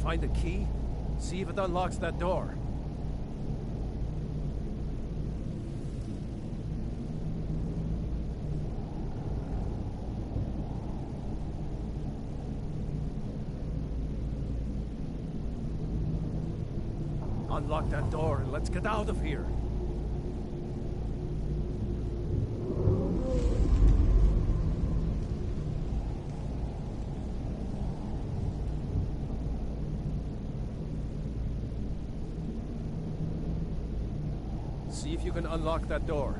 find a key? See if it unlocks that door. Unlock that door and let's get out of here. See if you can unlock that door.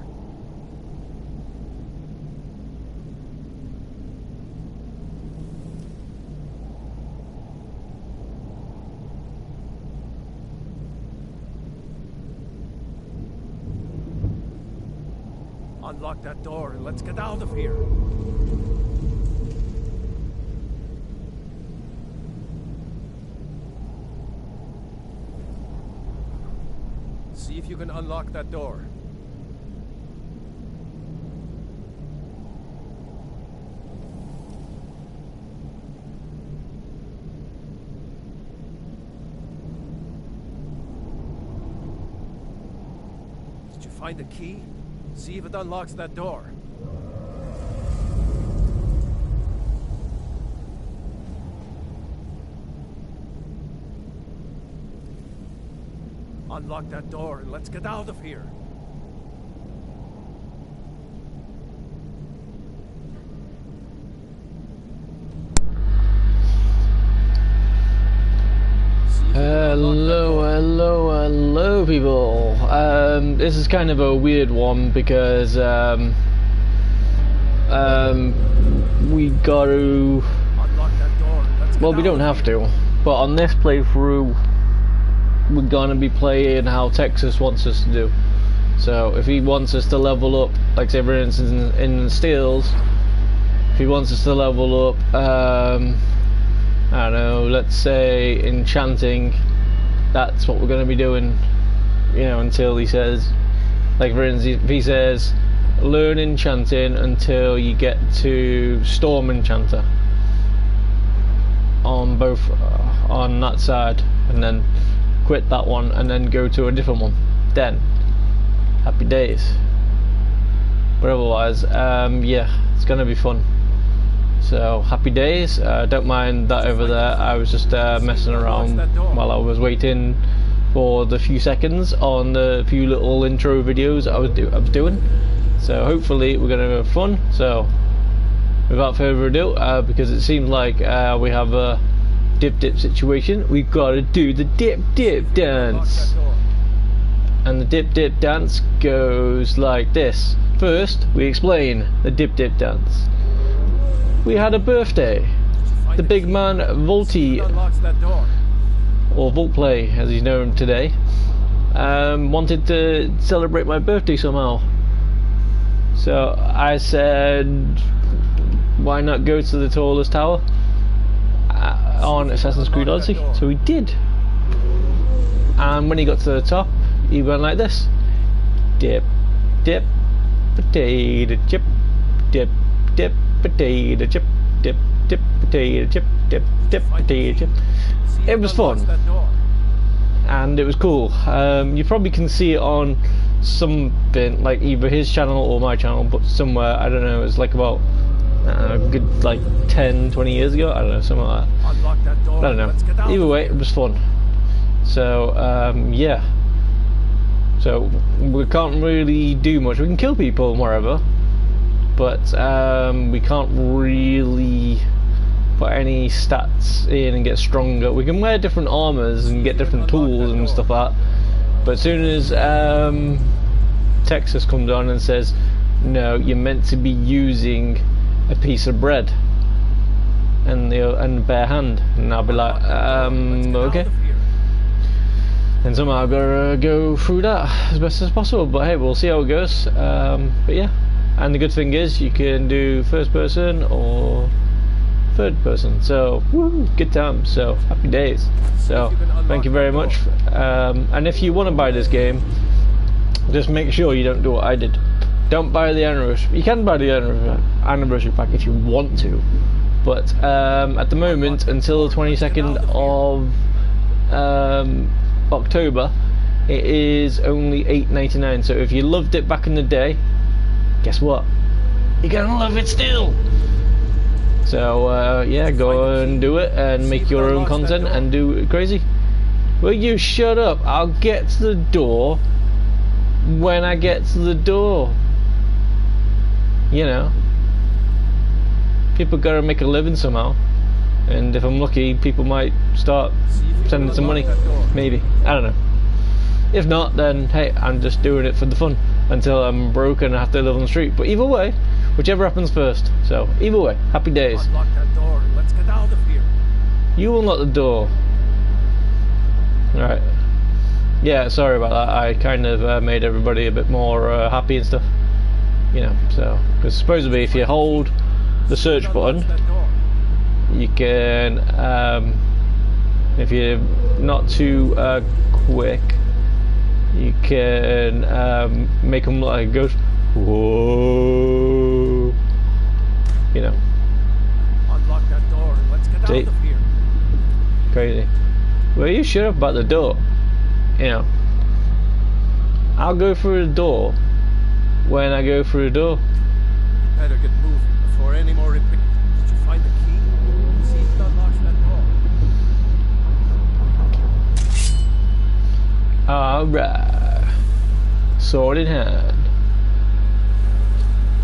Unlock that door and let's get out of here. See if you can unlock that door. Did you find the key? See if it unlocks that door. Unlock that door and let's get out of here. Hello people. This is kind of a weird one because we got to, well, we don't have to, but on this playthrough we're gonna be playing how Texas wants us to do. So if he wants us to level up, like say for instance in Steels, if he wants us to level up, I don't know, let's say enchanting, that's what we're gonna be doing, you know, until he says, like for instance, if he says learn enchanting until you get to Storm Enchanter on both, on that side, and then quit that one and then go to a different one, then happy days. But otherwise, yeah, it's gonna be fun. So happy days. Don't mind that over there. I was just messing around while I was waiting for the few seconds on the few little intro videos I was doing. So hopefully we're gonna have fun. So without further ado, because it seems like we have a dip situation, we've got to do the dip dance. And the dip dance goes like this. First we explain the dip dance. We had a birthday. The big man Volty, or Voltplay as he's known today, wanted to celebrate my birthday somehow. So I said, why not go to the tallest tower on Assassin's Creed Odyssey? So he did. And when he got to the top, he went like this: dip, dip, potato chip, dip, dip, potato chip, dip, dip, potato chip, dip, dip, potato chip. It was fun and it was cool. You probably can see it on something like either his channel or my channel, but somewhere, I don't know, it's like about a good like 10-20 years ago, I don't know, something like that. I don't know, either way it was fun. So yeah, so we can't really do much. We can kill people and whatever, but we can't really put any stats in and get stronger. We can wear different armors and get different tools and stuff like that, but as soon as Texas comes on and says no, you're meant to be using a piece of bread and the bare hand, and I'll be like okay, and somehow I've got to go through that as best as possible, but hey, we'll see how it goes. But yeah, and the good thing is you can do first person or third person, so woo, good times. So happy days. So thank you very much, and if you want to buy this game, just make sure you don't do what I did. Don't buy the anniversary. You can buy the anniversary pack if you want to, but at the moment, until the 22nd of October, it is only $8.99. So if you loved it back in the day, guess what? You're gonna love it still. So yeah, go and do it and make your own content and do it crazy. Will you shut up? I'll get to the door when I get to the door. You know, people gotta make a living somehow, and if I'm lucky, people might start sending some money. Maybe, I don't know. If not, then hey, I'm just doing it for the fun until I'm broke and I have to live on the street. But either way, whichever happens first. So either way, happy days. Unlock that door and let's get out of here. You unlock the door. Alright. Yeah, sorry about that. I kind of made everybody a bit more happy and stuff. You know, so. Because supposedly if you hold the search button, you can, if you're not too quick, you can make them look like a ghost. Whoa. You know. Unlock that door and let's get out of here. Crazy. Well, you shut up about the door. You know, I'll go through the door when I go through the door. Better get moving before any more Did you find the key? See if it unlocks that door. Alright. Sword in hand.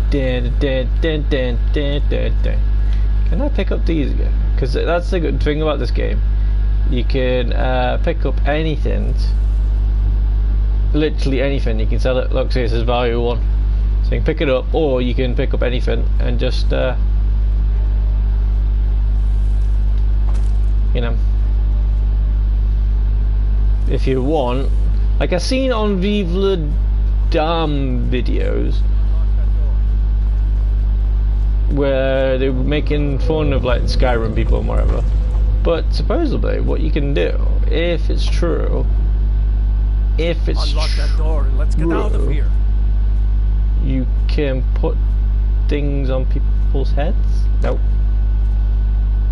Dun, dun, dun, dun, dun, dun, dun. Can I pick up these again? Because that's the good thing about this game. You can pick up anything, literally anything. You can sell it. Look, see, this is value 1, so you can pick it up, or you can pick up anything and just you know, if you want, like I've seen on Vive la Dame videos where they were making fun of like Skyrim people and whatever. But supposedly, what you can do, if it's true, unlock that door and let's get out of here. You can put things on people's heads. Nope.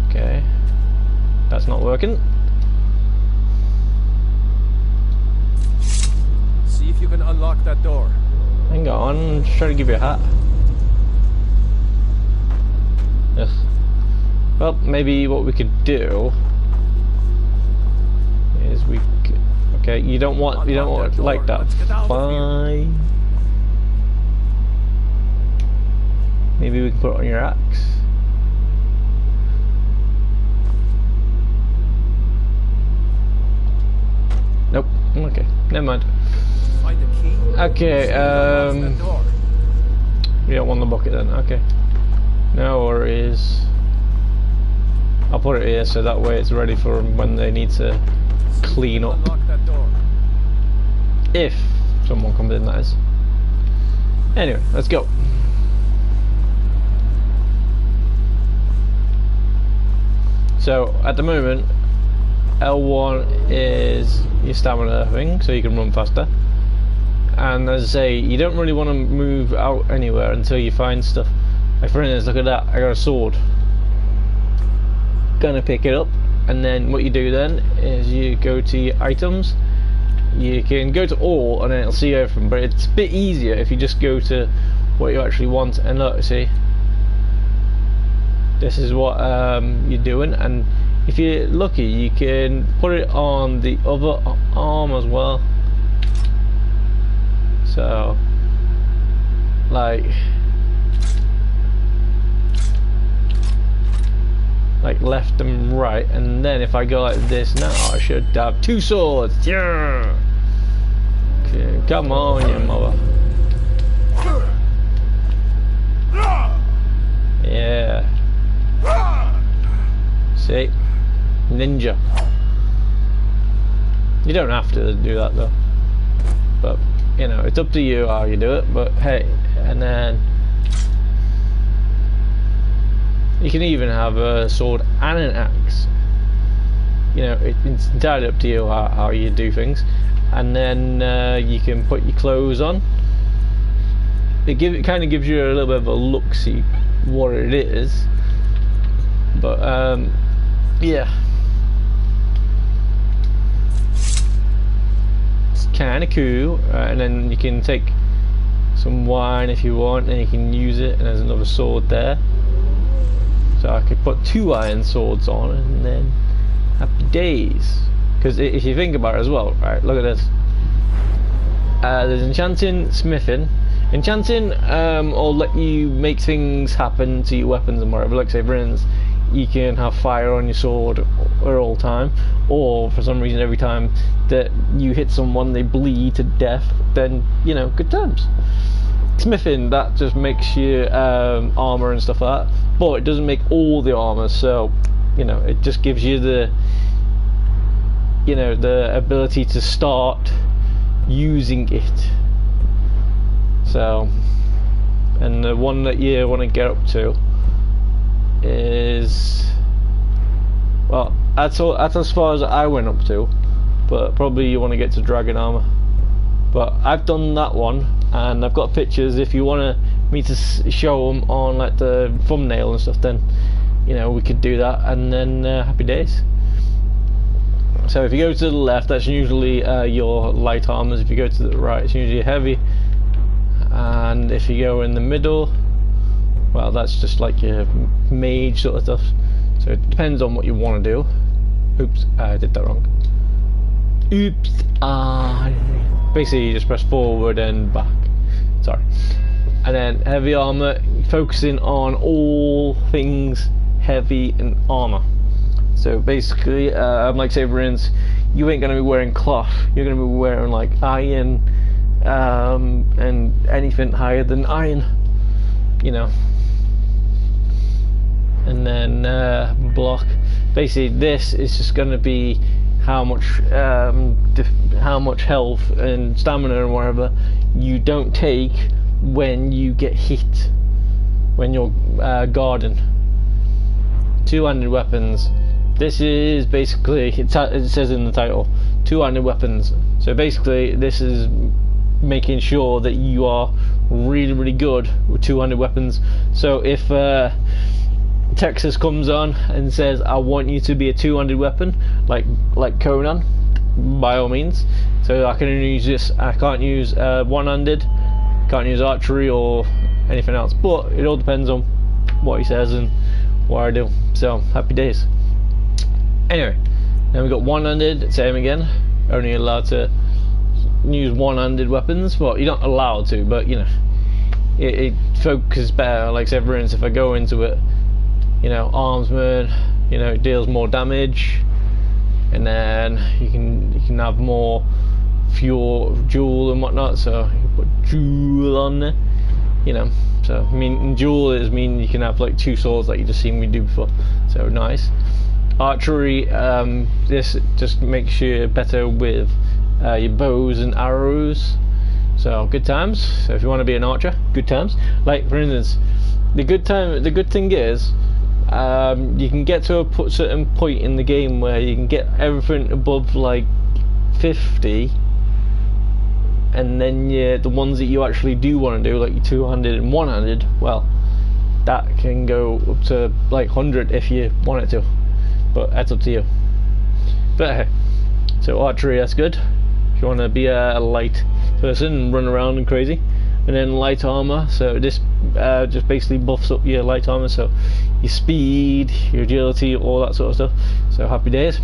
Okay, that's not working. See if you can unlock that door. Hang on, I'm just trying to give you a hat. Yes. Well, maybe what we could do is we could, okay, you don't want like that. Fine. Maybe we can put it on your axe. Nope. Okay. Never mind. Find the key. Okay. You don't want the bucket then. Okay. No worries. I'll put it here so that way it's ready for them when they need to clean up. Unlock that door. If someone comes in, that is. Anyway, let's go. So at the moment, L1 is your stamina thing, so you can run faster. And as I say, you don't really want to move out anywhere until you find stuff. Like for instance, look at that, I got a sword. Gonna pick it up, and then what you do then is you go to your items. You can go to all and then it'll see everything, but it's a bit easier if you just go to what you actually want. And look, see, this is what you're doing, and if you're lucky you can put it on the other arm as well. So like left and right, and then if I go like this now, I should have 2 swords. Yeah. Okay, come on, you mother. Yeah. See, ninja. You don't have to do that though, but you know, it's up to you how you do it. But hey, and then you can even have a sword and an axe. You know, it's entirely up to you how you do things. And then you can put your clothes on. It kind of gives you a little bit of a look, see what it is. But yeah. kind of cool. And then you can take some wine if you want, and you can use it. And there's another sword there, so I could put 2 iron swords on, and then happy days. Because if you think about it as well, right? Look at this. There's enchanting, smithing. Enchanting will let you make things happen to your weapons and whatever. Like say, for instance, you can have fire on your sword at all time, or for some reason every time that you hit someone they bleed to death, then you know, good times. Smithing, that just makes your armor and stuff like that, but it doesn't make all the armor, so you know, it just gives you the, you know, the ability to start using it. So, and the one that you want to get up to is, well, that's as far as I went up to, but probably you want to get to dragon armor. But I've done that one, and I've got pictures. If you want me to show them on like the thumbnail and stuff, then you know, we could do that, and then happy days. So if you go to the left, that's usually your light armors. If you go to the right, it's usually heavy. And if you go in the middle, well, that's just like your mage sort of stuff. So it depends on what you want to do. Oops, I did that wrong. Oops. Basically, you just press forward and back. Sorry. And then heavy armor, focusing on all things heavy and armor. So basically, like say for instance, you ain't gonna be wearing cloth. You're gonna be wearing like iron, and anything higher than iron, you know. And then block. Basically, this is just gonna be how much health and stamina and whatever you don't take when you get hit, when you're guarding. 2-handed weapons. This is basically, it says in the title, 2-handed weapons. So basically, this is making sure that you are really, really good with 2-handed weapons. So if Texas comes on and says, I want you to be a 2-handed weapon, like Conan, by all means. So I can only use this. I can't use one-handed, can't use archery or anything else. But it all depends on what he says and what I do. So happy days. Anyway, then we got one-handed, same again. Only allowed to use one-handed weapons. Well, you're not allowed to, but you know, it focuses better. Like say for instance, if I go into it, you know, armsman, you know, it deals more damage, and then you can have more fuel, jewel and whatnot. So you can put jewel on there, you know. So I mean, jewel is mean you can have like 2 swords like you just seen me do before. So nice. Archery, this just makes you better with your bows and arrows. So good times. So if you want to be an archer, good times. Like for instance, the good thing is, you can get to a certain point in the game where you can get everything above like 50, and then the ones that you actually do want to do, like your 2-handed and one-handed, well, that can go up to like 100 if you want it to, but that's up to you. But hey, so archery, that's good if you want to be a light person and run around and crazy. And then light armor, so this just basically buffs up your light armor, so your speed, your agility, all that sort of stuff. So happy days.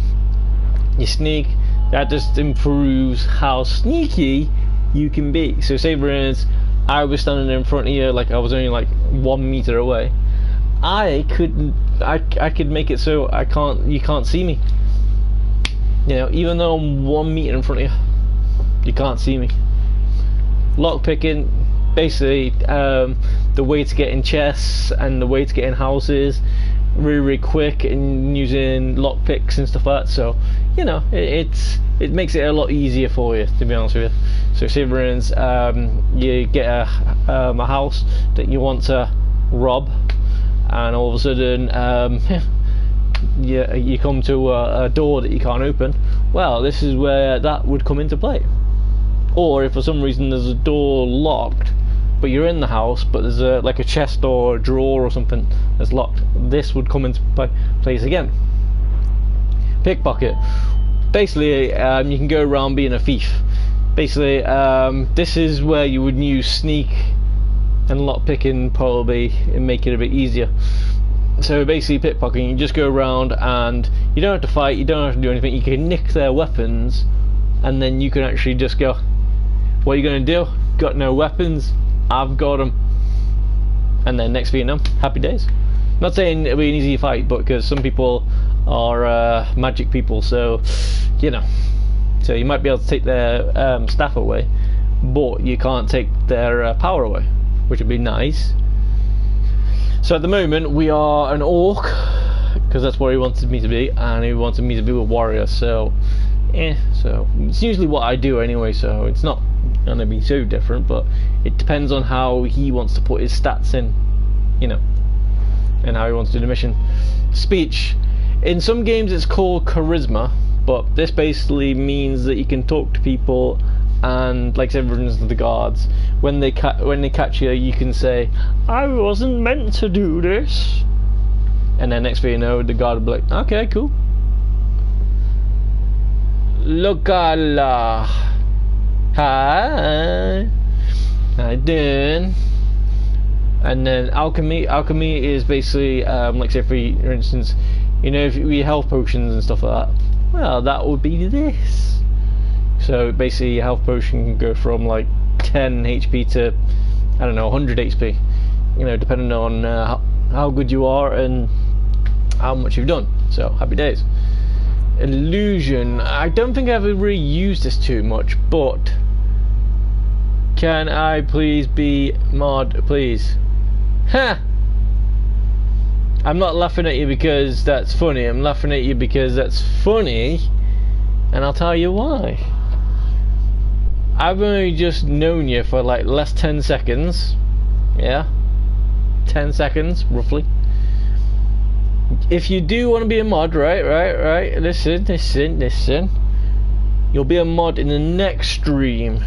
Your sneak, that just improves how sneaky you can be. So say for instance, I was standing in front of you, like I was only like 1 meter away. I could make it so you can't see me. You know, even though I'm 1 meter in front of you can't see me. Lock picking, basically the way to get in chests and the way to get in houses really, really quick, and using lock picks and stuff like that. So you know, it makes it a lot easier for you, to be honest with you. So say for instance, you get a house that you want to rob, and all of a sudden you come to a door that you can't open. Well, this is where that would come into play. Or if for some reason there's a door locked, but you're in the house, but there's like a chest or a drawer or something that's locked, this would come into place again. Pickpocket. Basically, you can go around being a thief. Basically, this is where you would use sneak and lockpicking probably and make it a bit easier. So basically pickpocketing, you just go around and you don't have to fight, you don't have to do anything, you can nick their weapons and then you can actually just go, what are you going to do? Got no weapons? I've got them. And then next thing you know, happy days. Not saying it'll be an easy fight, but because some people are magic people, so you know, so you might be able to take their staff away, but you can't take their power away, which would be nice. So at the moment we are an orc, because that's what he wanted me to be, and he wanted me to be a warrior, so so it's usually what I do anyway, so it's not gonna be so different, but it depends on how he wants to put his stats in, you know, and how he wants to do the mission. Speech, in some games it's called charisma, but this basically means that you can talk to people, and like say for instance the guards, when they catch you, you can say, I wasn't meant to do this, and then next thing you know, the guard will be like, okay, cool. Lokala. Hi. How you doing? And then alchemy is basically like say for instance, you know, if you health potions and stuff like that, well, that would be this. So basically your health potion can go from like 10 HP to, I don't know, 100 HP, you know, depending on how good you are and how much you've done. So happy days. Illusion, I don't think I've ever really used this too much, but can I please be mod, please? Ha! I'm not laughing at you because that's funny, I'm laughing at you because that's funny, and I'll tell you why. I've only just known you for like less 10 seconds, yeah? 10 seconds, roughly. If you do want to be a mod, right, listen. You'll be a mod in the next stream.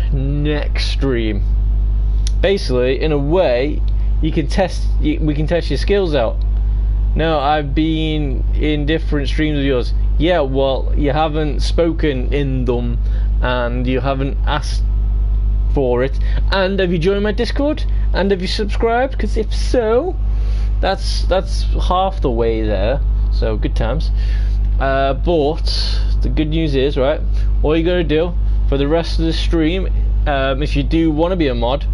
Basically, in a way, we can test your skills out. Now, I've been in different streams of yours. Yeah, well, you haven't spoken in them, and you haven't asked for it. And have you joined my Discord? And have you subscribed? Because if so, that's half the way there. So good times. But the good news is, right, all you gotta do for the rest of the stream, if you do want to be a mod,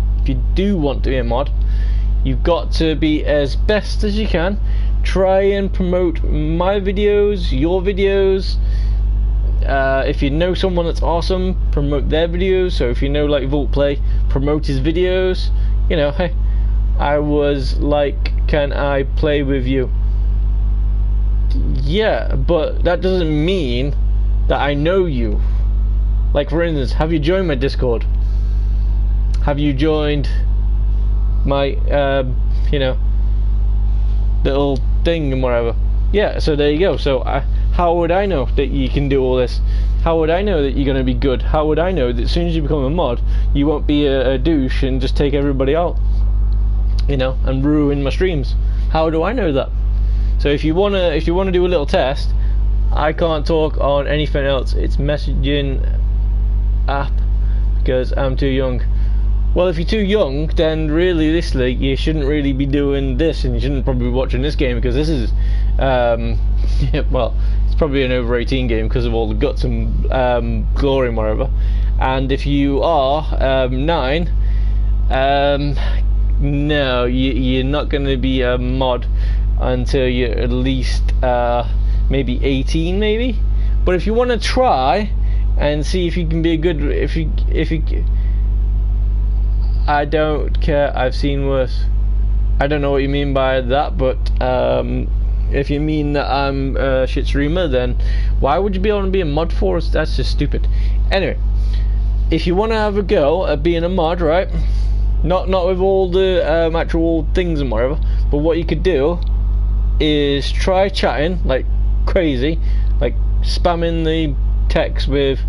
you've got to be as best as you can. Try and promote my videos, your videos. If you know someone that's awesome, promote their videos. So if you know like Vault Play, promote his videos. You know, hey, I was like, can I play with you? Yeah, but that doesn't mean that I know you. Like for instance, have you joined my Discord? Have you joined my you know, little thing and whatever? Yeah, so there you go. So how would I know that you can do all this? How would I know that you're going to be good? How would I know that as soon as you become a mod, you won't be a douche and just take everybody out, you know, and ruin my streams? How do I know that? So if you wanna do a little test, I can't talk on anything else. It's messaging app because I'm too young. Well, if you're too young, then realistically you shouldn't really be doing this, and you shouldn't probably be watching this game, because this is yeah, well, it's probably an over 18 game because of all the guts and glory and whatever. And if you are 9, no, you're not going to be a mod until you're at least maybe 18, maybe. But if you want to try and see if you can be a good, if you I don't care, I've seen worse. I don't know what you mean by that, but if you mean that I'm a shit streamer, then why would you be able to be a mod for us? That's just stupid. Anyway, if you want to have a go at being a mod, right, not with all the actual things and whatever, but what you could do is try chatting like crazy, like spamming the text with,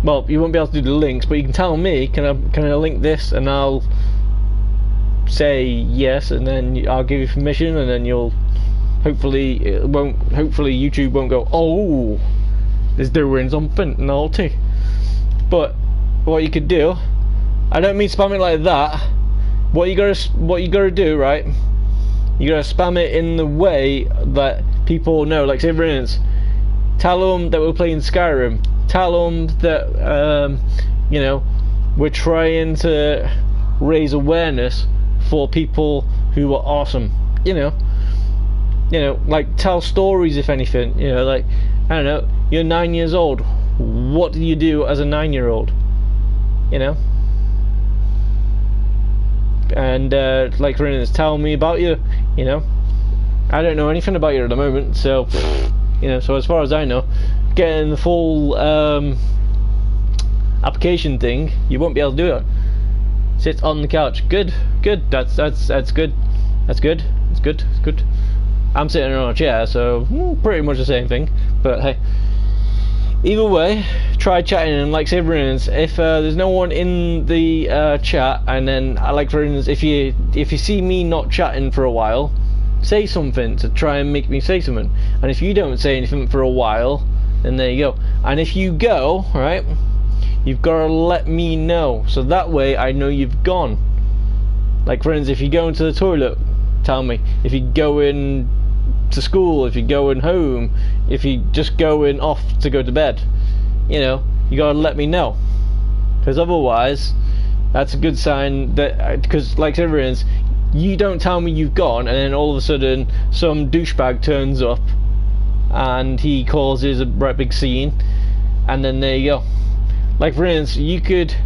well, you won't be able to do the links, but you can tell me, can I link this, and I'll say yes, and then I'll give you permission, and then you'll hopefully YouTube won't go, oh, there's doing something naughty. But what you could do, I don't mean spam it like that. What you gotta do, right? You gotta spam it in the way that people know. Like, say for instance, tell them that we're playing Skyrim. Tell them that you know, we're trying to raise awareness for people who are awesome. You know, like, tell stories, if anything. You know, like, I don't know, you're 9 years old. What do you do as a 9-year-old? You know? And like, for instance, tell me about you. You know, I don't know anything about you at the moment, so you know. So as far as I know, getting the full application thing, you won't be able to do it. Sit on the couch. Good. That's good. That's good. It's good. I'm sitting on a chair, so pretty much the same thing. But hey, either way, try chatting. And like, say for instance, if there's no one in the chat, and then like, for instance, if you see me not chatting for a while, say something to try and make me say something. And if you don't say anything for a while, then there you go. And if you go, right, you've got to let me know, so that way I know you've gone. Like, for instance, if you go into the toilet, tell me. If you go in to school, if you're going home, if you just going off to go to bed, you know, you gotta let me know, because otherwise that's a good sign that, because like, for instance, you don't tell me you've gone, and then all of a sudden some douchebag turns up and he causes a right big scene, and then there you go. Like, for instance, you could,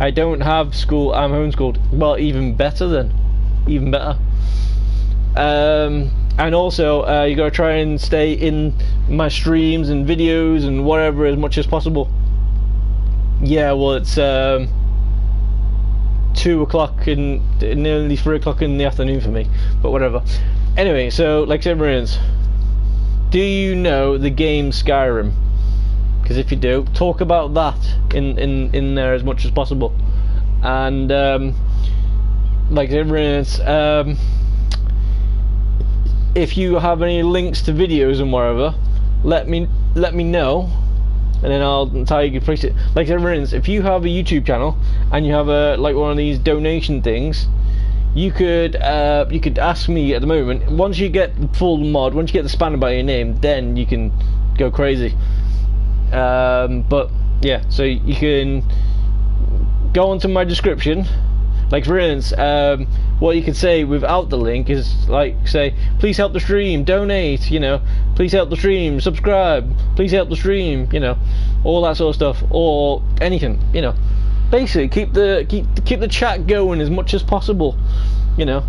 I don't have school, I'm homeschooled. Well, even better then, even better. And also, you gotta try and stay in my streams and videos and whatever as much as possible. Yeah, well, it's 2 o'clock and nearly 3 o'clock in the afternoon for me, but whatever. Anyway, so like, say for instance, do you know the game Skyrim? Because if you do, talk about that in there as much as possible. And like, say for instance, if you have any links to videos and whatever, let me know, and then I'll tell you to place it. Like, for instance, if you have a YouTube channel and you have a, like, one of these donation things, you could ask me at the moment. Once you get the full mod, once you get the spanner by your name, then you can go crazy. But yeah, so you can go onto my description. Like, for instance, what you could say without the link is, like, say, please help the stream, donate, you know, please help the stream, subscribe, please help the stream, you know, all that sort of stuff, or anything, you know. Basically, keep the chat going as much as possible, you know.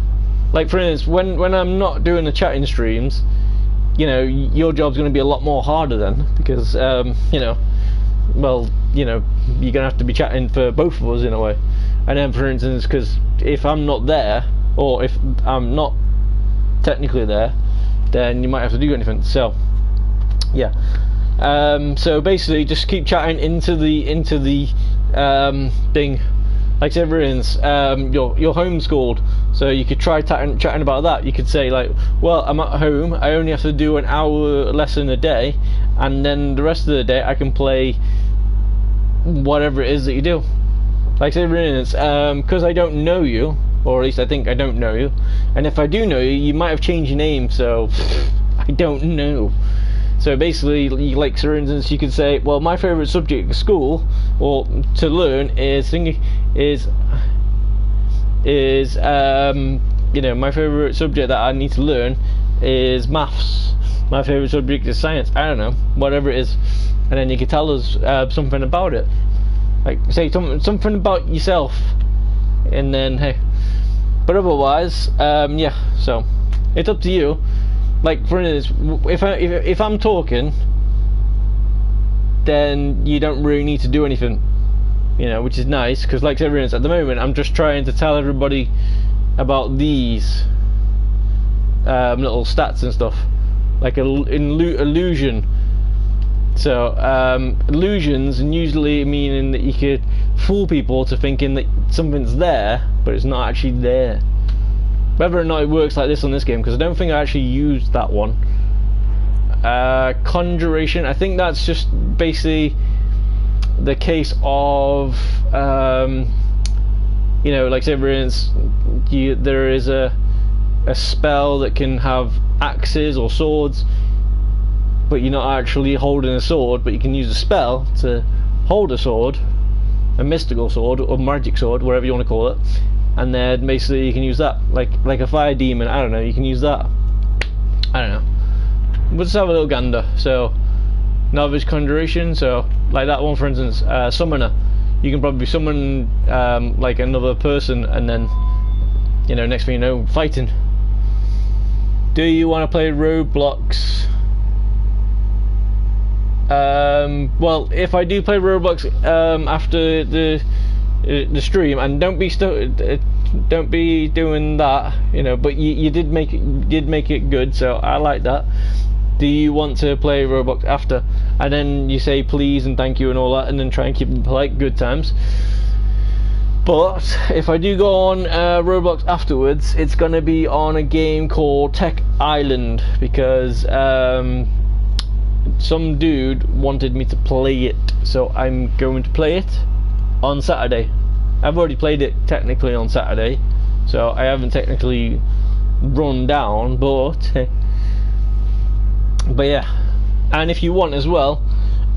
Like, for instance, when I'm not doing the chatting streams, you know, your job's going to be a lot more harder then, because you know, well, you know, you're going to have to be chatting for both of us in a way. And then, for instance, because if I'm not there, or if I'm not technically there, then you might have to do anything. So yeah, so basically just keep chatting into the thing. Like, say for instance, you're homeschooled, so you could try chatting about that. You could say, like, well, I'm at home, I only have to do an hour lesson a day, and then the rest of the day I can play whatever it is that you do. Like, say for instance, because I don't know you, or at least I think I don't know you, and if I do know you, you might have changed your name, so I don't know. So basically, like, for instance, you could say, well, my favourite subject at school, or to learn, is you know, my favourite subject that I need to learn is maths. My favourite subject is science. I don't know, whatever it is, and then you could tell us something about it. Like, say something about yourself, and then hey. But otherwise, yeah. So it's up to you. Like, for instance, if I'm talking, then you don't really need to do anything, you know, which is nice, because, like, for instance, at the moment I'm just trying to tell everybody about these little stats and stuff, like illusion. So illusions, and usually meaning that you could fool people to thinking that something's there, but it's not actually there. Whether or not it works like this on this game, because I don't think I actually used that one. Conjuration, I think that's just basically the case of you know, like say for instance, there is a spell that can have axes or swords, but you're not actually holding a sword, but you can use a spell to hold a sword, a mystical sword or magic sword, whatever you want to call it, and then basically you can use that like a fire demon. I don't know, you can use that. I don't know, we'll just have a little gander. So novice conjuration, so like that one for instance, summoner, you can probably summon like another person, and then, you know, next thing you know, fighting. Do you want to play Roblox? Well, if I do play Roblox after the stream, and don't be doing that, you know, but you did make it good, so I like that. Do you want to play Roblox after? And then you say please and thank you and all that, and then try and keep it polite, good times. But if I do go on Roblox afterwards, it's gonna be on a game called Tech Island, because some dude wanted me to play it, so I'm going to play it on Saturday. I've already played it technically on Saturday, so I haven't technically run down, but yeah. And if you want as well,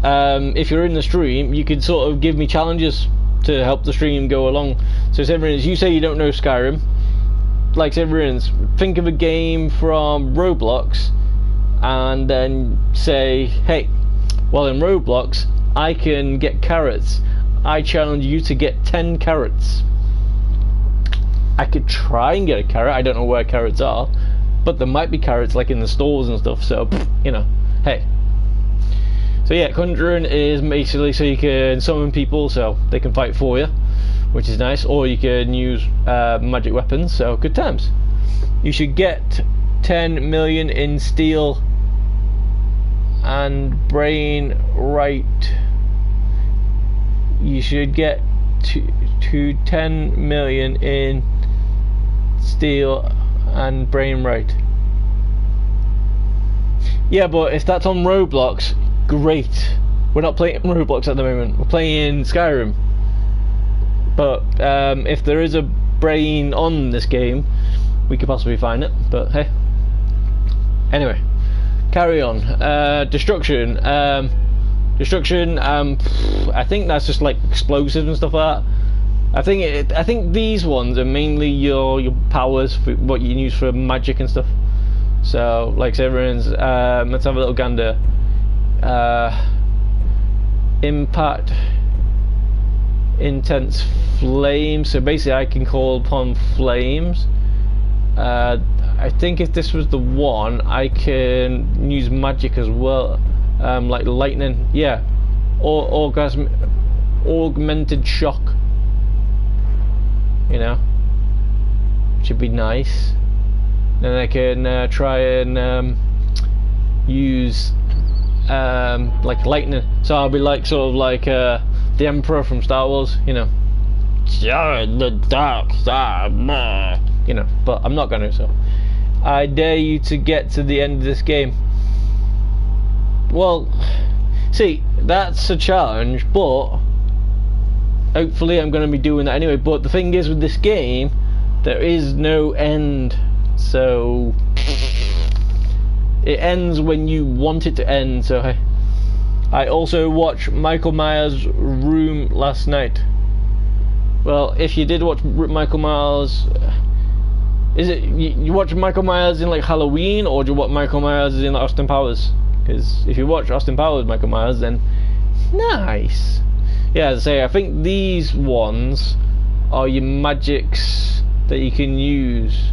if you're in the stream, you could sort of give me challenges to help the stream go along. So say for instance, you say you don't know Skyrim, like say for instance, think of a game from Roblox, and then say, hey, well in Roblox I can get carrots, I challenge you to get 10 carrots. I could try and get a carrot, I don't know where carrots are, but there might be carrots like in the stores and stuff, so you know, hey. So yeah, conjuring is basically so you can summon people so they can fight for you, which is nice, or you can use magic weapons, so good times. You should get 10 million in steel and brain right. You should get to 10 million in steel and brain right. Yeah, but if that's on Roblox, great. We're not playing Roblox at the moment, we're playing Skyrim. But if there is a brain on this game, we could possibly find it, but hey. Anyway, carry on. Destruction. Destruction, I think that's just like explosives and stuff like that. I think these ones are mainly your powers, for what you can use for magic and stuff. So, like Severance, let's have a little gander. Impact, intense flames. So basically, I can call upon flames. I think if this was the one, I can use magic as well, like lightning. Yeah, or augmented shock. You know, should be nice. Then I can try and use like lightning. So I'll be like sort of like the Emperor from Star Wars. You know, the dark side. You know, but I'm not going to. So I dare you to get to the end of this game. Well, see, that's a challenge, but hopefully I'm going to be doing that anyway. But the thing is, with this game, there is no end. So it ends when you want it to end. So I also watched Michael Myers' Room last night. Well, if you did watch Michael Myers, is it you watch Michael Myers in like Halloween, or do you watch Michael Myers in like Austin Powers? Because if you watch Austin Powers Michael Myers, then nice. Yeah, as I say, I think these ones are your magics that you can use.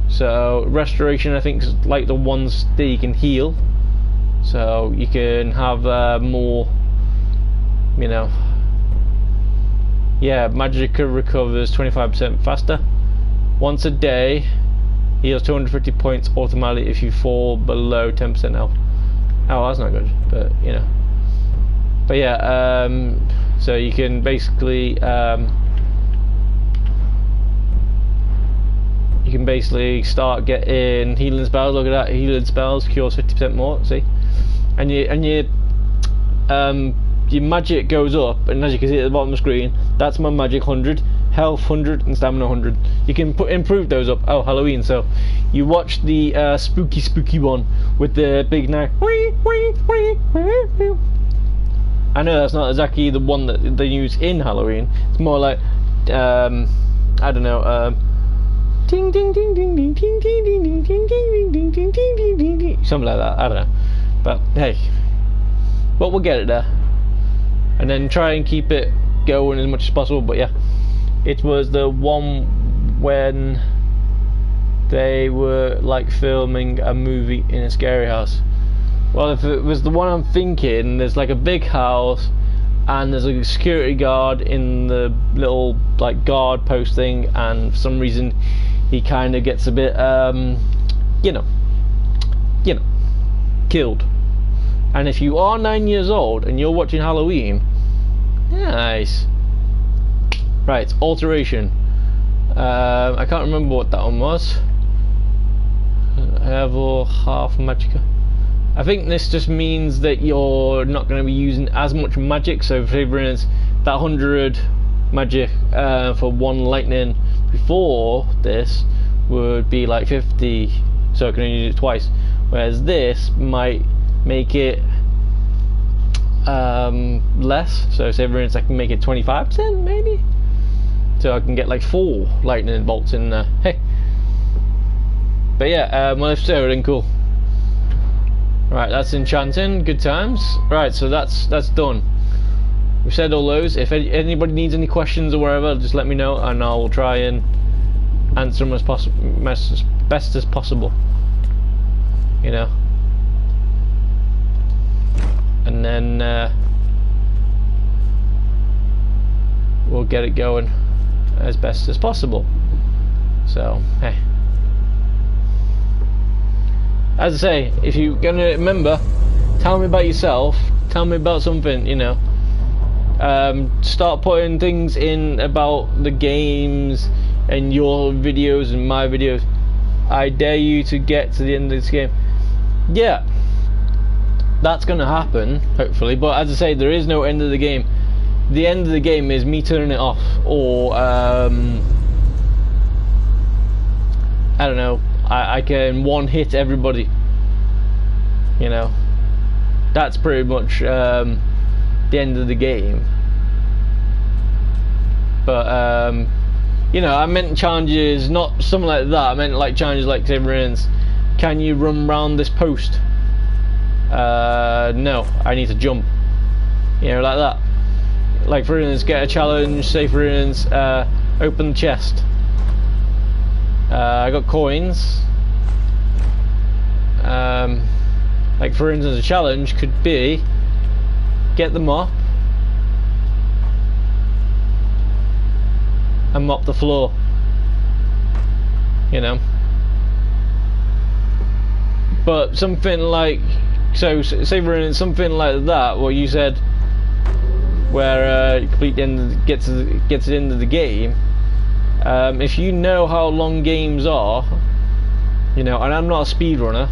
So restoration, I think, is like the ones that you can heal. So you can have more, you know. Yeah, Magicka recovers 25% faster. Once a day, heals 250 points automatically if you fall below 10% health. Oh, that's not good, but you know. But yeah, so you can basically start getting healing spells. Look at that, healing spells cures 50% more. See, and you your magic goes up, and as you can see at the bottom of the screen, that's my magic 100, health 100, and stamina 100. You can improve those up. Oh, Halloween, so you watch the spooky one with the big knife. I know that's not exactly the one that they use in Halloween. It's more like I don't know, ding ding ding ding ding ding ding ding ding ding ding ding ding ding ding ding, something like that. I don't know, but hey, but we'll get it there, and then try and keep it going as much as possible. But yeah, it was the one when they were like filming a movie in a scary house. Well, if it was the one I'm thinking, there's like a big house and there's a security guard in the little like guard post thing, and for some reason he kind of gets a bit you know, killed. And if you are 9 years old and you're watching Halloween, nice. Right, alteration. I can't remember what that one was. Level half magicka. I think this just means that you're not going to be using as much magic. So for instance, that 100 magic for one lightning before this would be like 50, so I can only use it twice, whereas this might make it less. So say for instance I can make it 25% maybe, so I can get like 4 lightning bolts in there. Hey, but yeah, well, if so, then cool. Right, that's enchanting, good times. Right, so that's done. We've said all those. If anybody needs any questions or whatever, just let me know and I'll try and answer them as best as possible, you know. And then we'll get it going as best as possible. So hey, as I say, if you're gonna remember, tell me about yourself, tell me about something, you know. Start putting things in about the games and your videos and my videos. I dare you to get to the end of this game. Yeah, that's gonna happen, hopefully, but as I say, there is no end of the game. The end of the game is me turning it off, or I don't know, I can one hit everybody, you know. That's pretty much the end of the game. But you know, I meant challenges, not something like that. I meant like challenges like, say for instance, can you run around this post? No, I need to jump, you know, like that. Like for instance, get a challenge, say for instance, open the chest. I got coins. Like for instance, a challenge could be get the mop and mop the floor, you know. But something like, so say for instance, something like that, what you said, where you complete the end, get to the end of the game. If you know how long games are, you know, and I'm not a speedrunner,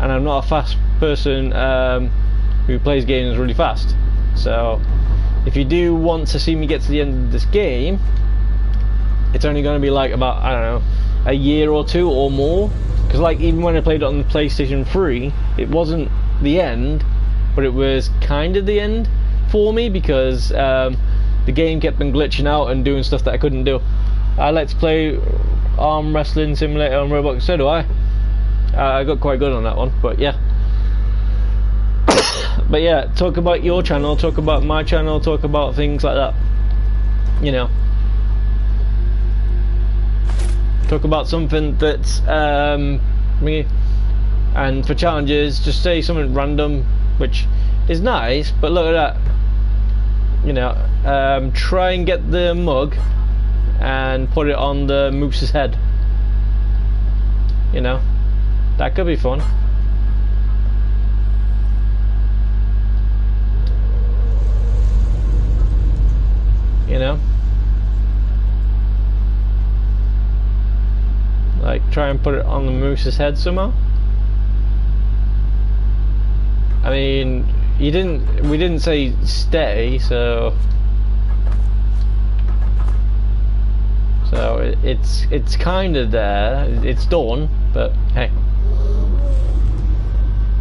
and I'm not a fast person who plays games really fast, so if you do want to see me get to the end of this game, it's only going to be like about, I don't know, a year or two or more, because like even when I played it on the PlayStation 3, it wasn't the end, but it was kind of the end for me, because the game kept on glitching out and doing stuff that I couldn't do. I like to play arm wrestling simulator on Roblox, so do I. I got quite good on that one, but yeah. But yeah, talk about your channel, talk about my channel, talk about things like that, you know. Talk about something that's me, and for challenges, just say something random, which is nice, but look at that, you know. Try and get the mug and put it on the moose's head, you know. That could be fun. You know, like try and put it on the moose's head somehow. I mean, We didn't say stay, so it's kind of there. It's done, but hey.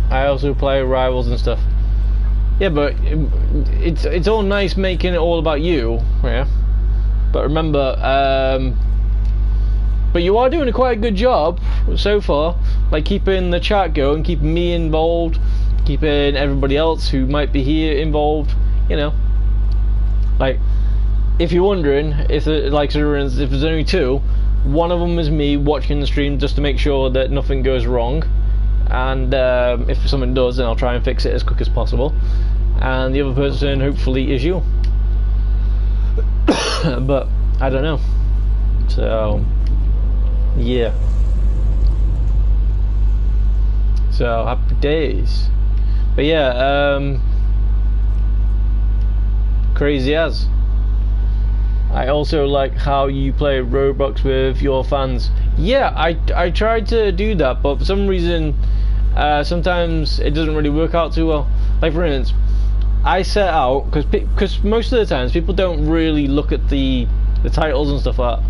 I also play Rivals and stuff. Yeah, but it's all nice making it all about you, yeah. But remember, but you are doing a quite good job so far, like keeping the chat going, keeping me involved, keeping everybody else who might be here involved. You know, like if you're wondering if like for instance, if there's only two, one of them is me watching the stream just to make sure that nothing goes wrong. And if something does, then I'll try and fix it as quick as possible. And the other person, hopefully, is you. But I don't know. So yeah. So happy days. But yeah, crazy as. I also like how you play Roblox with your fans. Yeah, I tried to do that, but for some reason, sometimes it doesn't really work out too well. Like for instance, I set out because most of the times people don't really look at the titles and stuff like that.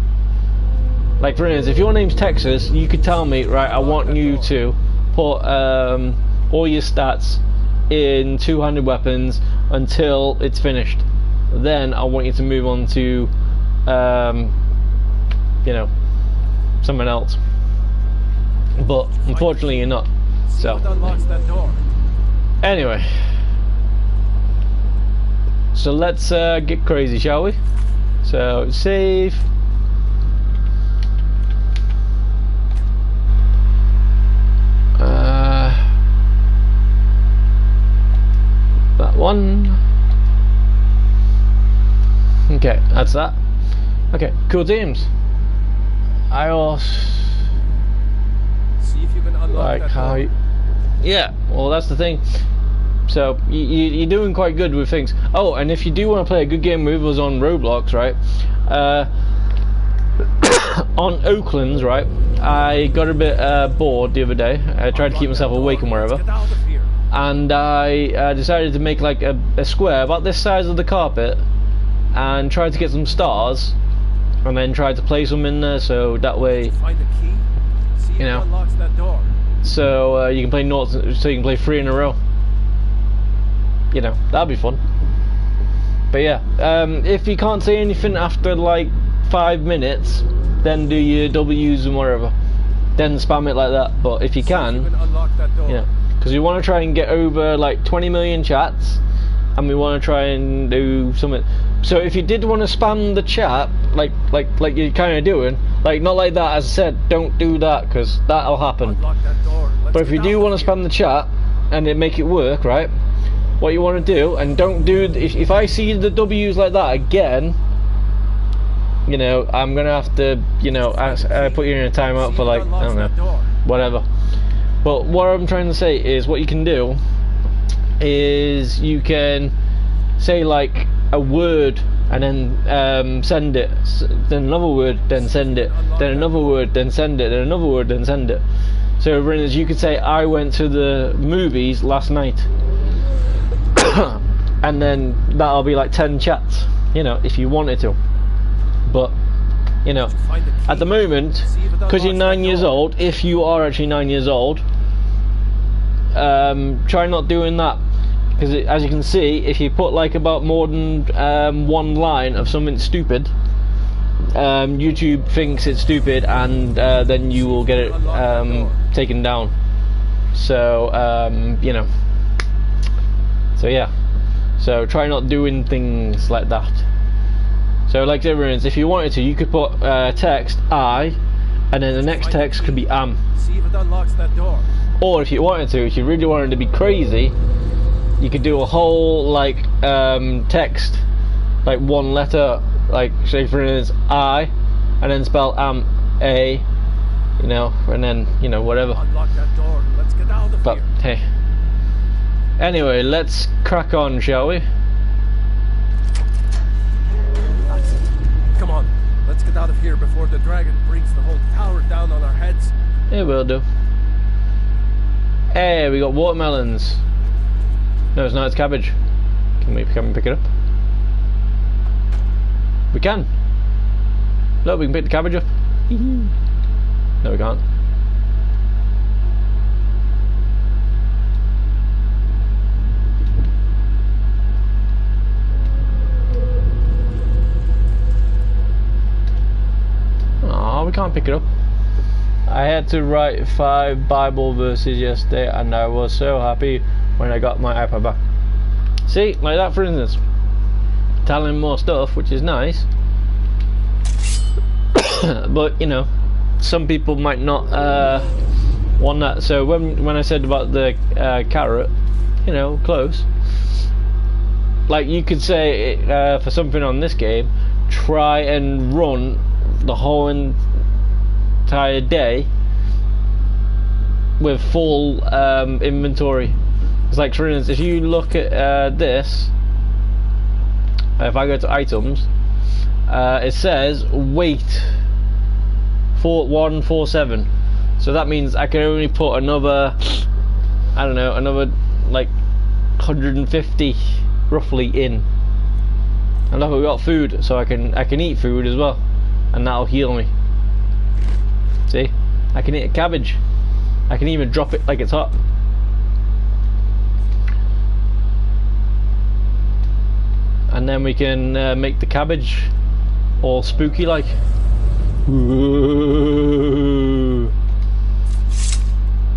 Like for instance, if your name's Texas, you could tell me, right, I want you to put all your stats in two-handed weapons until it's finished. Then I want you to move on to, you know, something else. But unfortunately, you're not. So anyway, so let's get crazy, shall we? So save. That one. Okay, that's that. Okay, cool teams. I also see if you can unlock like that how door. Yeah, well that's the thing. So you're doing quite good with things. Oh, and if you do want to play a good game with us on Roblox, right? On Oakland's, right? I got a bit bored the other day. I tried to keep myself awake and wherever, and I decided to make like a square about this size of the carpet, and tried to get some stars, and then tried to place them in there, so that way, find the key. See if you know, it unlocks that door. So you can play noughts, so you can play 3 in a row. You know, that'd be fun. But yeah, if you can't say anything after like 5 minutes, then do your W's and whatever. Then spam it like that. But if you can, unlock that door. you know, because we want to try and get over like 20 million chats, and we want to try and do something. So if you did want to spam the chat, like you're kind of doing, like not like that, as I said, don't do that, because that'll happen. But if you do want to spam the chat and it make it work, right? What you want to do, and don't do, if I see the W's like that again, you know, I'm gonna have to, you know, I put you in a timeout for like, I don't know, whatever. But what I'm trying to say is, what you can do is you can say like a word and then send it, then another word, then send it, then another word, then send it, then another word, then send it. So for instance, you could say, I went to the movies last night. And then that'll be like 10 chats, you know, if you wanted to. But, you know, at the moment, because you're 9 years old, if you are actually 9 years old, try not doing that. Because as you can see, if you put like about more than one line of something stupid, YouTube thinks it's stupid, and then you will get it taken down. So you know, so yeah, so try not doing things like that. So like everyone's, if you wanted to, you could put text I, and then the next text could be am. See if it unlocks that door. Or if you wanted to, if you really wanted to be crazy, you could do a whole like text, like one letter, like say for instance I, and then spell A, you know, and then, you know, whatever. Unlock that door. Let's get out of But here. hey, anyway, let's crack on, shall we? That's it. Come on, let's get out of here before the dragon brings the whole tower down on our heads. It will do. Hey, we got watermelons. No, it's not. It's cabbage. Can we come and pick it up? We can. Look, we can pick the cabbage up. No, we can't. Oh, we can't pick it up. I had to write 5 Bible verses yesterday, and I was so happy when I got my iPad back. See, like that, for instance. Telling more stuff, which is nice. But you know, some people might not want that. So when I said about the carrot, you know, close. Like you could say for something on this game, try and run the whole entire day with full inventory. It's like, for instance, if you look at this, if I go to items, it says weight 4147. So that means I can only put another, I don't know, another like 150 roughly in. And look, we got food, so I can eat food as well, and that'll heal me. See, I can eat a cabbage. I can even drop it like it's hot. And then we can make the cabbage all spooky like. Whoa.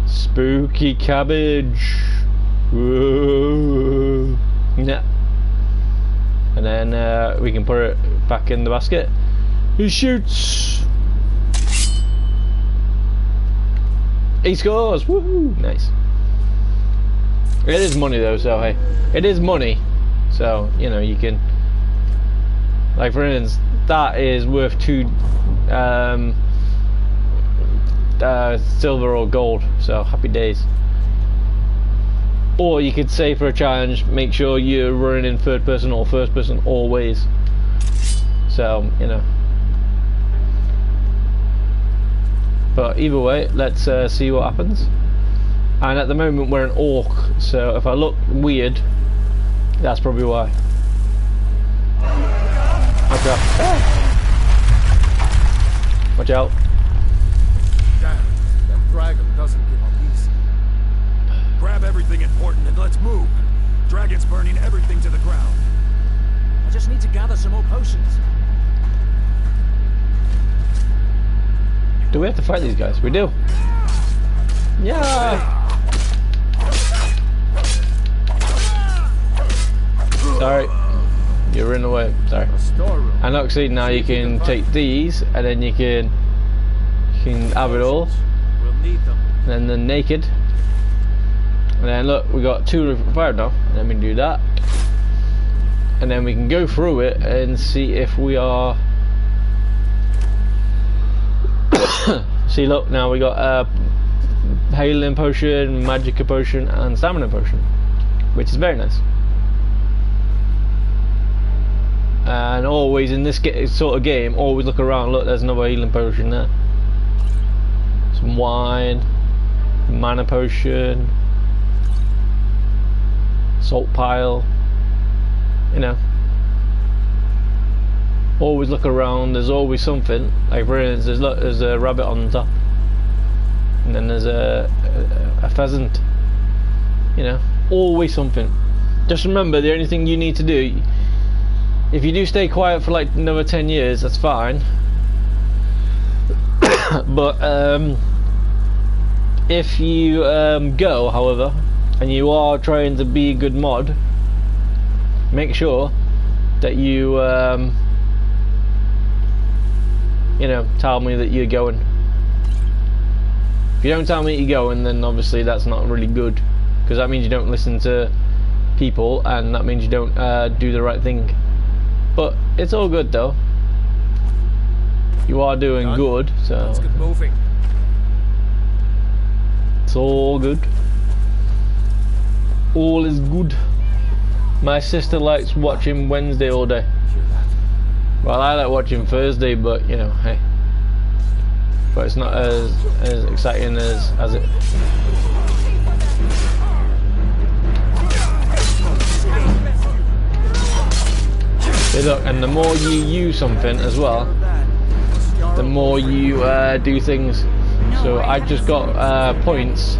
Spooky cabbage. Whoa. Yeah. And then we can put it back in the basket. He shoots. He scores. Woohoo! Nice. It is money though, so hey, it is money. So, you know, you can, like for instance, that is worth 2 silver or gold, so happy days. Or you could say for a challenge, make sure you're running in third person or first person always. So, you know. But either way, let's see what happens. And at the moment we're an orc, so if I look weird, that's probably why. Watch out. Watch out. Damn, that dragon doesn't give up easy. Grab everything important and let's move. Dragon's burning everything to the ground. I just need to gather some more potions. Do we have to fight these guys? We do. Yeah. Sorry, you're in the way. Sorry. And look, see, now you can take these, and then you can have it all. We'll need them. And then the naked. And then look, we got 2 fired now. And then we can do that. And then we can go through it and see if we are. See, look, now we got healing potion, magic potion, and stamina potion, which is very nice. And always in this sort of game, always look around. Look, there's another healing potion there. Some wine, mana potion, salt pile. You know, always look around. There's always something. Like for instance, there's a rabbit on the top, and then there's a pheasant. You know, always something. Just remember, the only thing you need to do. If you do stay quiet for like another 10 years, that's fine. But if you go, however, and you are trying to be a good mod, make sure that you, you know, tell me that you're going. If you don't tell me you're going, then obviously that's not really good, because that means you don't listen to people, and that means you don't do the right thing. But it's all good though. You are doing good, so let's get moving. It's all good. All is good. My sister likes watching Wednesday all day. Well, I like watching Thursday, but you know, hey. But it's not as exciting as it. look, and the more you use something as well, the more you do things. So I just got points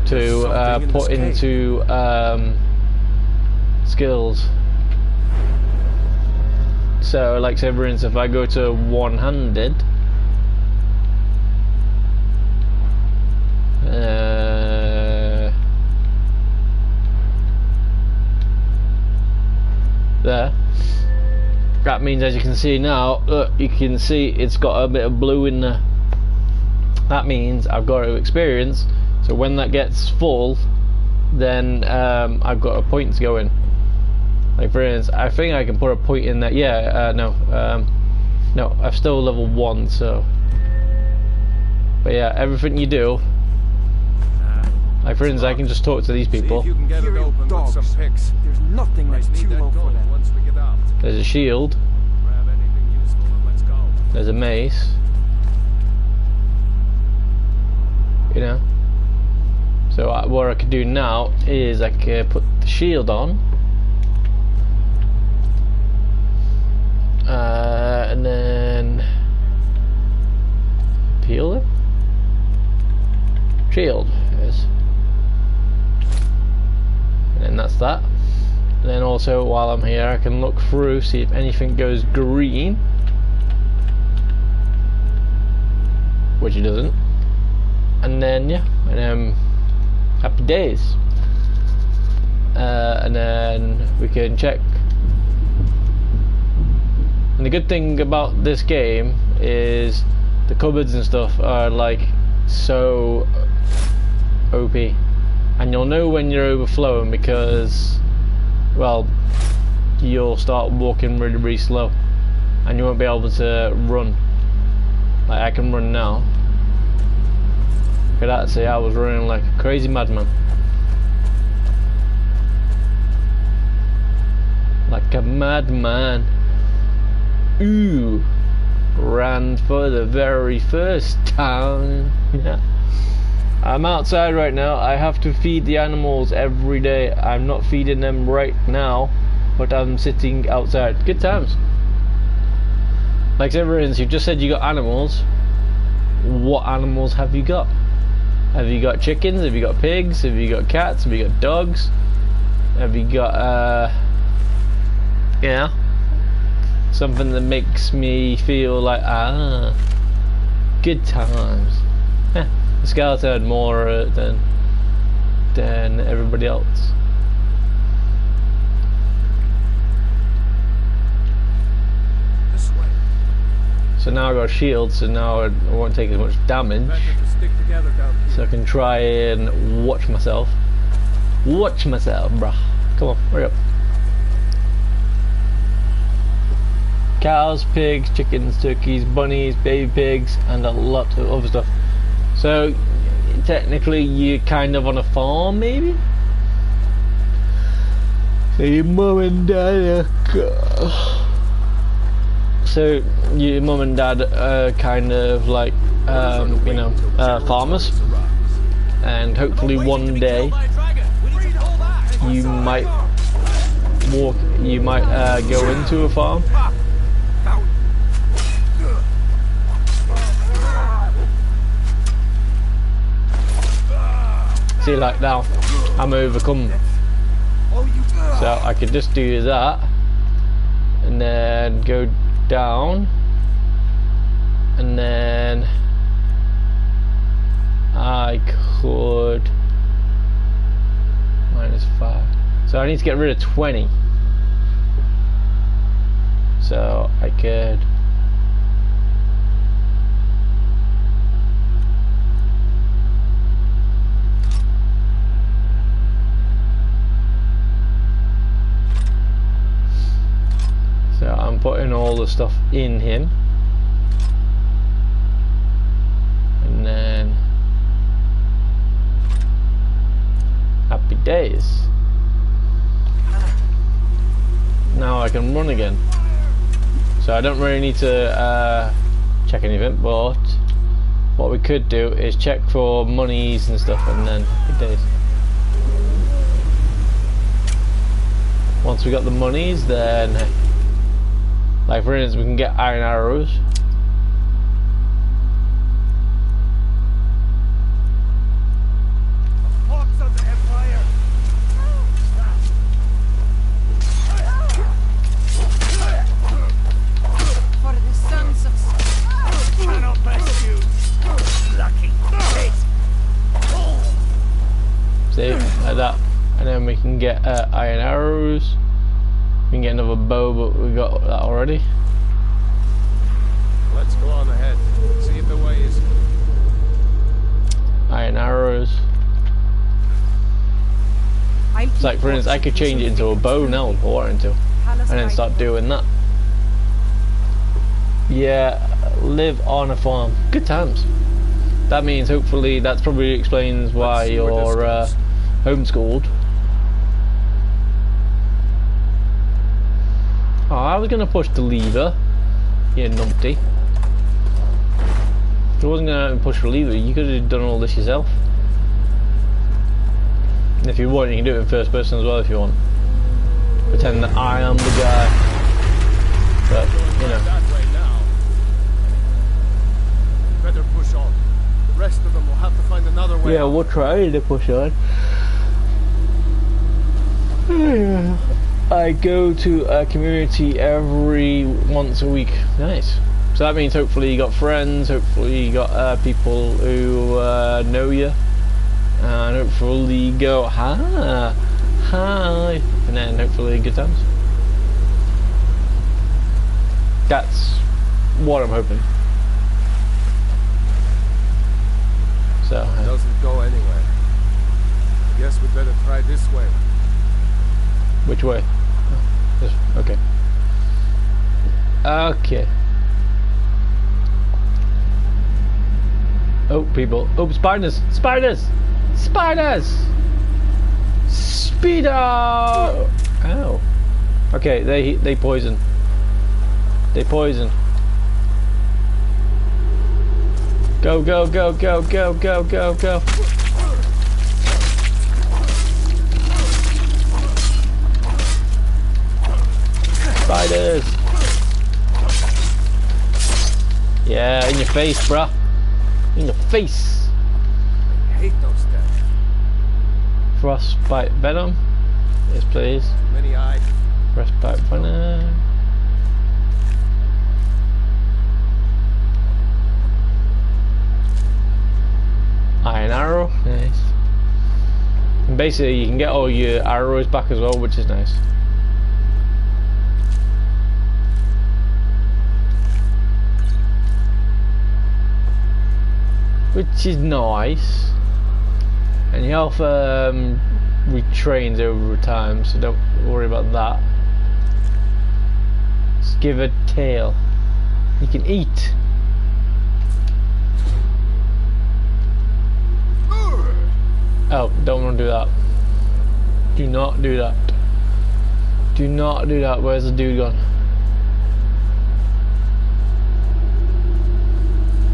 to put into skills. So like say for instance, if I go to one-handed, there, that means, as you can see now, look, you can see it's got a bit of blue in there. That means I've got to experience, so when that gets full, then I've got a point to go in. Like for instance, I think I can put a point in that. No, I'm still level 1, so. But yeah, everything you do, like for instance, I can just talk to these people. See if you can get it open with some picks. There's nothing that's too low for them. Once we get out. There's a shield. Grab anything useful and let's go. There's a mace. You know. So what I could do now is I could put the shield on. And then peel it. Shield is. And then that's that. And then also while I'm here I can look through, see if anything goes green, which it doesn't. And then yeah, and then happy days. And then we can check. And the good thing about this game is the cupboards and stuff are like so OP, and you'll know when you're overflowing because, well, you'll start walking really, really slow and you won't be able to run. Like I can run now. Look at that, see, I was running like a crazy madman. Like a madman. Ooh, ran for the very first time. Yeah. I'm outside right now. I have to feed the animals every day. I'm not feeding them right now, but I'm sitting outside. Good times. Like everyone's, you just said you got animals. What animals have you got? Have you got chickens? Have you got pigs? Have you got cats? Have you got dogs? Have you got yeah, something that makes me feel like good times. Yeah, the scouts had more than everybody else. This way. So now I got a shield, so now I won't take as much damage. Better to stick together down here. So I can try and watch myself. Watch myself, bruh. Come on, hurry up. Cows, pigs, chickens, turkeys, bunnies, baby pigs, and a lot of other stuff. So technically you're kind of on a farm, maybe? So your mum and dad so your mum and dad are kind of like you know, farmers, and hopefully one day you might go into a farm. See, like now, I'm overcome. So I could just do that, and then go down, and then I could -5. So I need to get rid of 20. So I could. So I'm putting all the stuff in him, and then happy days. Now I can run again. So I don't really need to check anything, but what we could do is check for monies and stuff, and then happy days. once we got the monies, then like for instance we can get iron arrows. Hawks of the Empire! For the sons of... Cannot best you! Lucky bitch! See, like that. And then we can get iron arrows. We can get another bow, but we got that already. Let's go on ahead. See if the way is... Iron arrows. It's like, for instance, I could change it into a bow now if I wanted to. And then start doing that. Yeah, live on a farm. Good times. That means hopefully that probably explains why you're homeschooled. Oh, I was gonna push the lever, you numpty. If I wasn't gonna push the lever, you could have done all this yourself. And if you want, you can do it in first person as well if you want. Pretend that I am the guy. But, you know. That way now. Better push on. The rest of them will have to find another way. Yeah, we'll try to push on. I go to a community every once a week. Nice. So that means hopefully you got friends, hopefully you got people who know you, and hopefully you go hi, and then hopefully good times. That's what I'm hoping. So It doesn't go anywhere. I guess we better try this way. which way? Oh, this, okay. Okay. Oh, people. Oh, spiders! Spiders! Spiders! Speedo! Ow. Okay, they poison. They poison. Go, go, go, go, go, go, go, go. Spiders! Yeah, in your face, bruh. In your face. I hate those things. Frostbite venom. Yes, please. Many eyes. Frostbite venom. Iron arrow. Nice. And basically, you can get all your arrows back as well, which is nice. Which is nice, and your health retrains over time, so don't worry about that. Just give a tail. You can eat. Oh, don't want to do that. Do not do that. Do not do that. Where's the dude gone?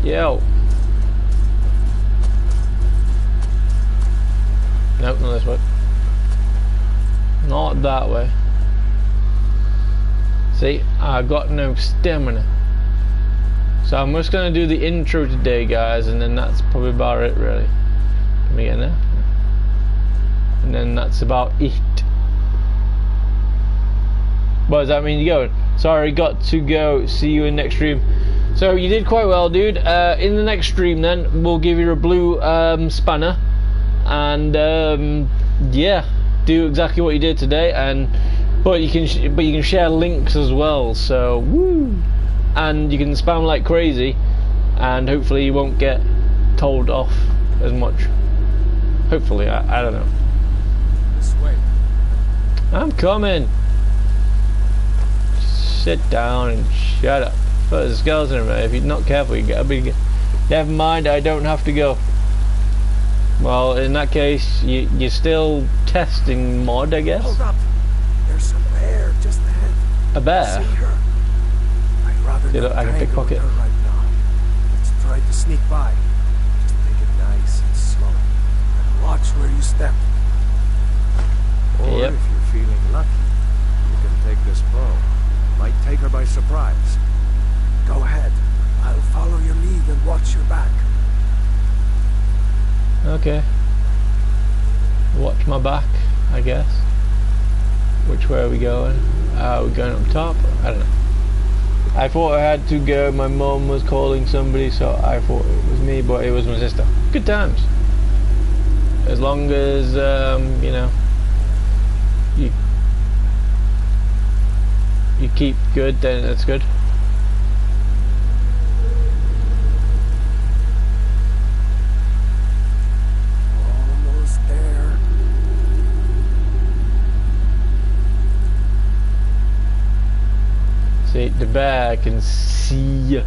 Yo. Nope, not this way. Not that way. See, I got no stamina. So I'm just gonna do the intro today, guys, and then that's probably about it, really. Can we get in there? And then that's about it. What does that mean you're going? Sorry, got to go. See you in next stream. So you did quite well, dude. In the next stream, then we'll give you a blue spanner. And yeah, do exactly what you did today, but you can share links as well. So woo, and you can spam like crazy, and hopefully you won't get told off as much. Hopefully, I don't know. This way. I'm coming. Sit down and shut up. But there's a skeleton in there. If you're not careful, you get a big. Never mind. I don't have to go. Well, in that case, you're still testing mod, I guess. Hold up. There's a bear just ahead. A bear? See her? I'd rather Yeah, not I can tangle pickpocket. with her right now. Let's try to sneak by. Just take it nice and slow. And watch where you step. Or Yep. if you're feeling lucky, take this bow. Might take her by surprise. Go ahead. I'll follow your lead and watch your back. Okay. Watch my back, I guess. Which way are we going? We're going up top? I don't know. I thought I had to go. My mum was calling somebody, so I thought it was me, but it was my sister. Good times. As long as, you know, you keep good, then it's good. Almost there. See, the bear can see you.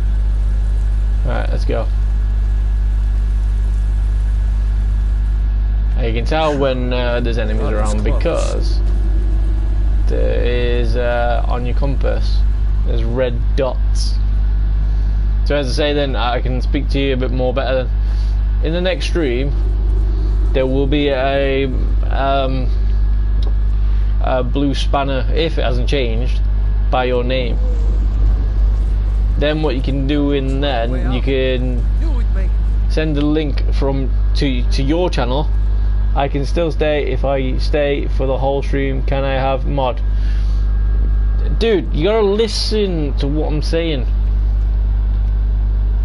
Alright, let's go. And you can tell when there's enemies around because there is on your compass there's red dots. So as I say, then I can speak to you a bit more better. In the next stream there will be a blue spanner, if it hasn't changed, by your name. Then what you can do in then, you can send a link to your channel. I can still stay. If I stay for the whole stream, can I have mod? Dude, you gotta listen to what I'm saying.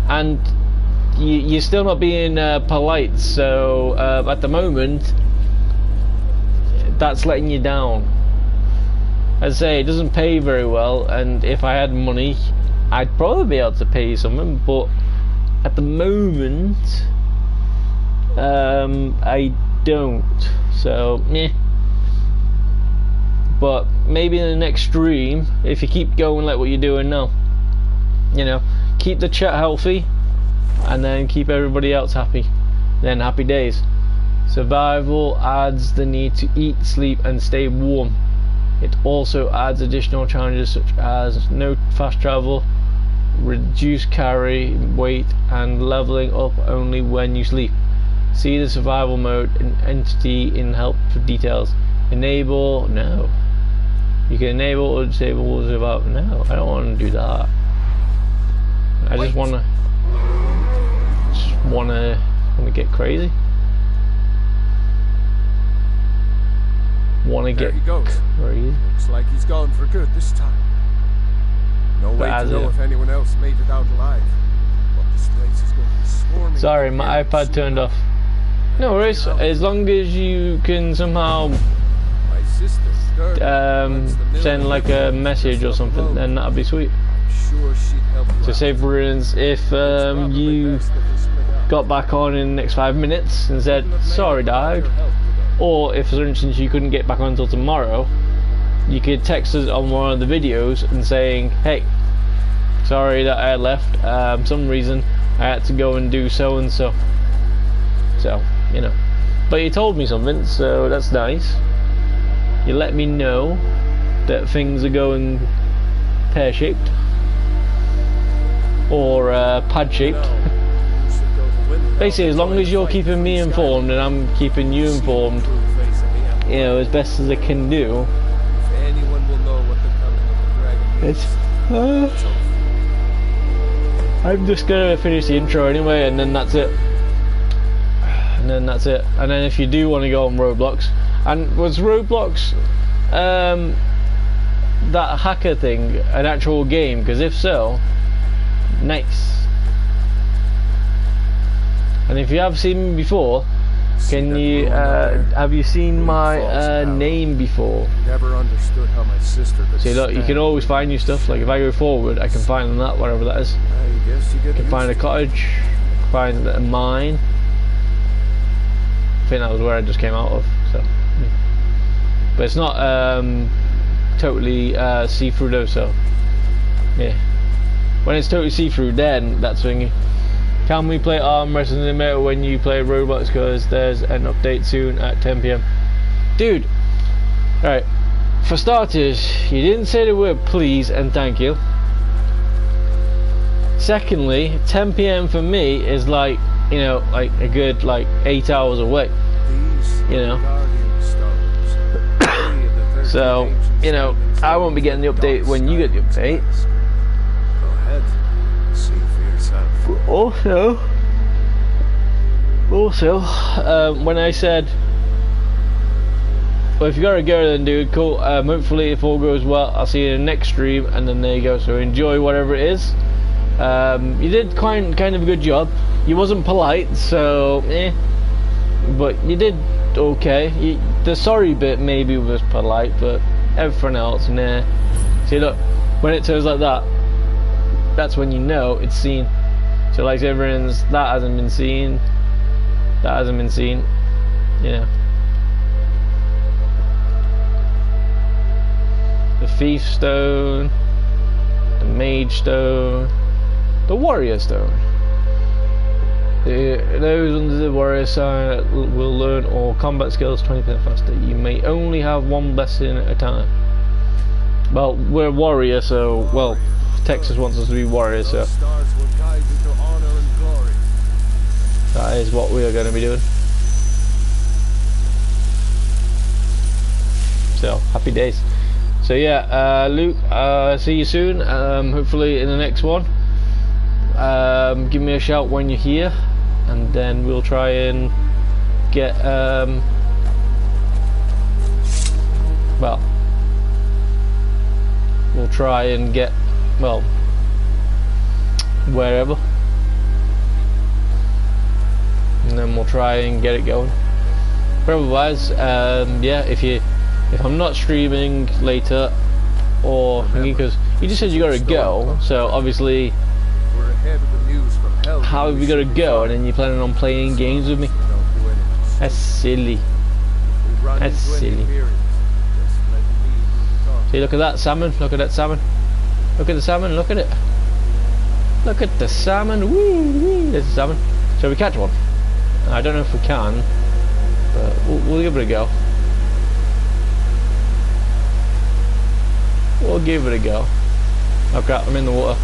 And you're still not being polite, so at the moment that's letting you down. As I say, it doesn't pay very well, and if I had money I'd probably be able to pay you something, but at the moment I don't, so meh. But maybe in the next stream, if you keep going like what you're doing now, you know, keep the chat healthy and then keep everybody else happy, then happy days. Survival adds the need to eat, sleep and stay warm. It also adds additional challenges such as no fast travel, reduced carry weight and leveling up only when you sleep. See the survival mode and entity in help for details. Enable, no. You can enable or disable survival. No, I don't want to do that. I just wanna get crazy. Wanna There get he goes. crazy. Looks like he's gone for good this time. No way to know if anyone else made it out alive. But this place is going to be swarming. Sorry, my iPad turned off. No worries, as long as you can somehow My sister send like a message or something, then that'd be sweet. Sure she'd help you So out. say for instance, if you got back on in the next 5 minutes and said, sorry dad, or if for instance you couldn't get back on until tomorrow, you could text us on one of the videos and saying, hey, sorry that I left, some reason I had to go and do so and so. So, you know, but you told me something, so that's nice. You let me know that things are going pear-shaped or pad-shaped. Basically, as long as you're keeping me informed and I'm keeping you informed, you know, as best as I can do. Anyone will know what the coming of the dragon is. I'm just gonna finish the intro anyway, and then that's it. And then if you do want to go on Roblox, and was Roblox that hacker thing an actual game? Because if so, nice. And if you have seen me before, can you have you seen my name before? Never understood how my sister could See, look, you can always find new stuff. Like if I go forward, I can find that, whatever that is. I guess you I can find a cottage, find a mine. I think that was where I just came out of. So, but it's not totally see-through though. So, yeah. When it's totally see-through, then that's thingy. Can we play arm wrestling in the middle when you play Roblox? Because there's an update soon at 10 PM. Dude, alright. For starters, you didn't say the word please and thank you. Secondly, 10 PM for me is like, you know, like a good like 8 hours away. These You know. guardian stars. So, you know, I won't be getting the update when you get the update. Go ahead. See for yourself. Also, when I said, well, if you gotta go then dude, cool, hopefully if all goes well, I'll see you in the next stream, and then there you go, so enjoy whatever it is. You did kind of a good job. You wasn't polite, so, but you did okay. The sorry bit maybe was polite, but everything else, nah. See look, when it turns like that, that's when you know it's seen. So like everyone's, that hasn't been seen, yeah. The Thief Stone, the Mage Stone, the Warrior Stone. Those under the Warrior sign will learn all combat skills 20% faster. You may only have one blessing at a time. Well, we're Warrior, so, well, Texas wants us to be Warriors, so Stars will guide you to honor and glory. that is what we are going to be doing. So, happy days. So yeah, Luke, see you soon, hopefully in the next one. Give me a shout when you're here, and then we'll try and get, well, we'll try and get, well, wherever, and then we'll try and get it going. But otherwise, yeah, if I'm not streaming later, or because you just said you gotta go, so obviously We're ahead of the news from hell. how have you gotta go and then you're planning on playing games with me? That's silly. That's silly. See, look at that salmon, look at that salmon. Look at the salmon, look at it. Look at the salmon, wee wee, there's the salmon. Shall we catch one? I don't know if we can, but we'll give it a go. We'll give it a go. Oh crap, I'm in the water.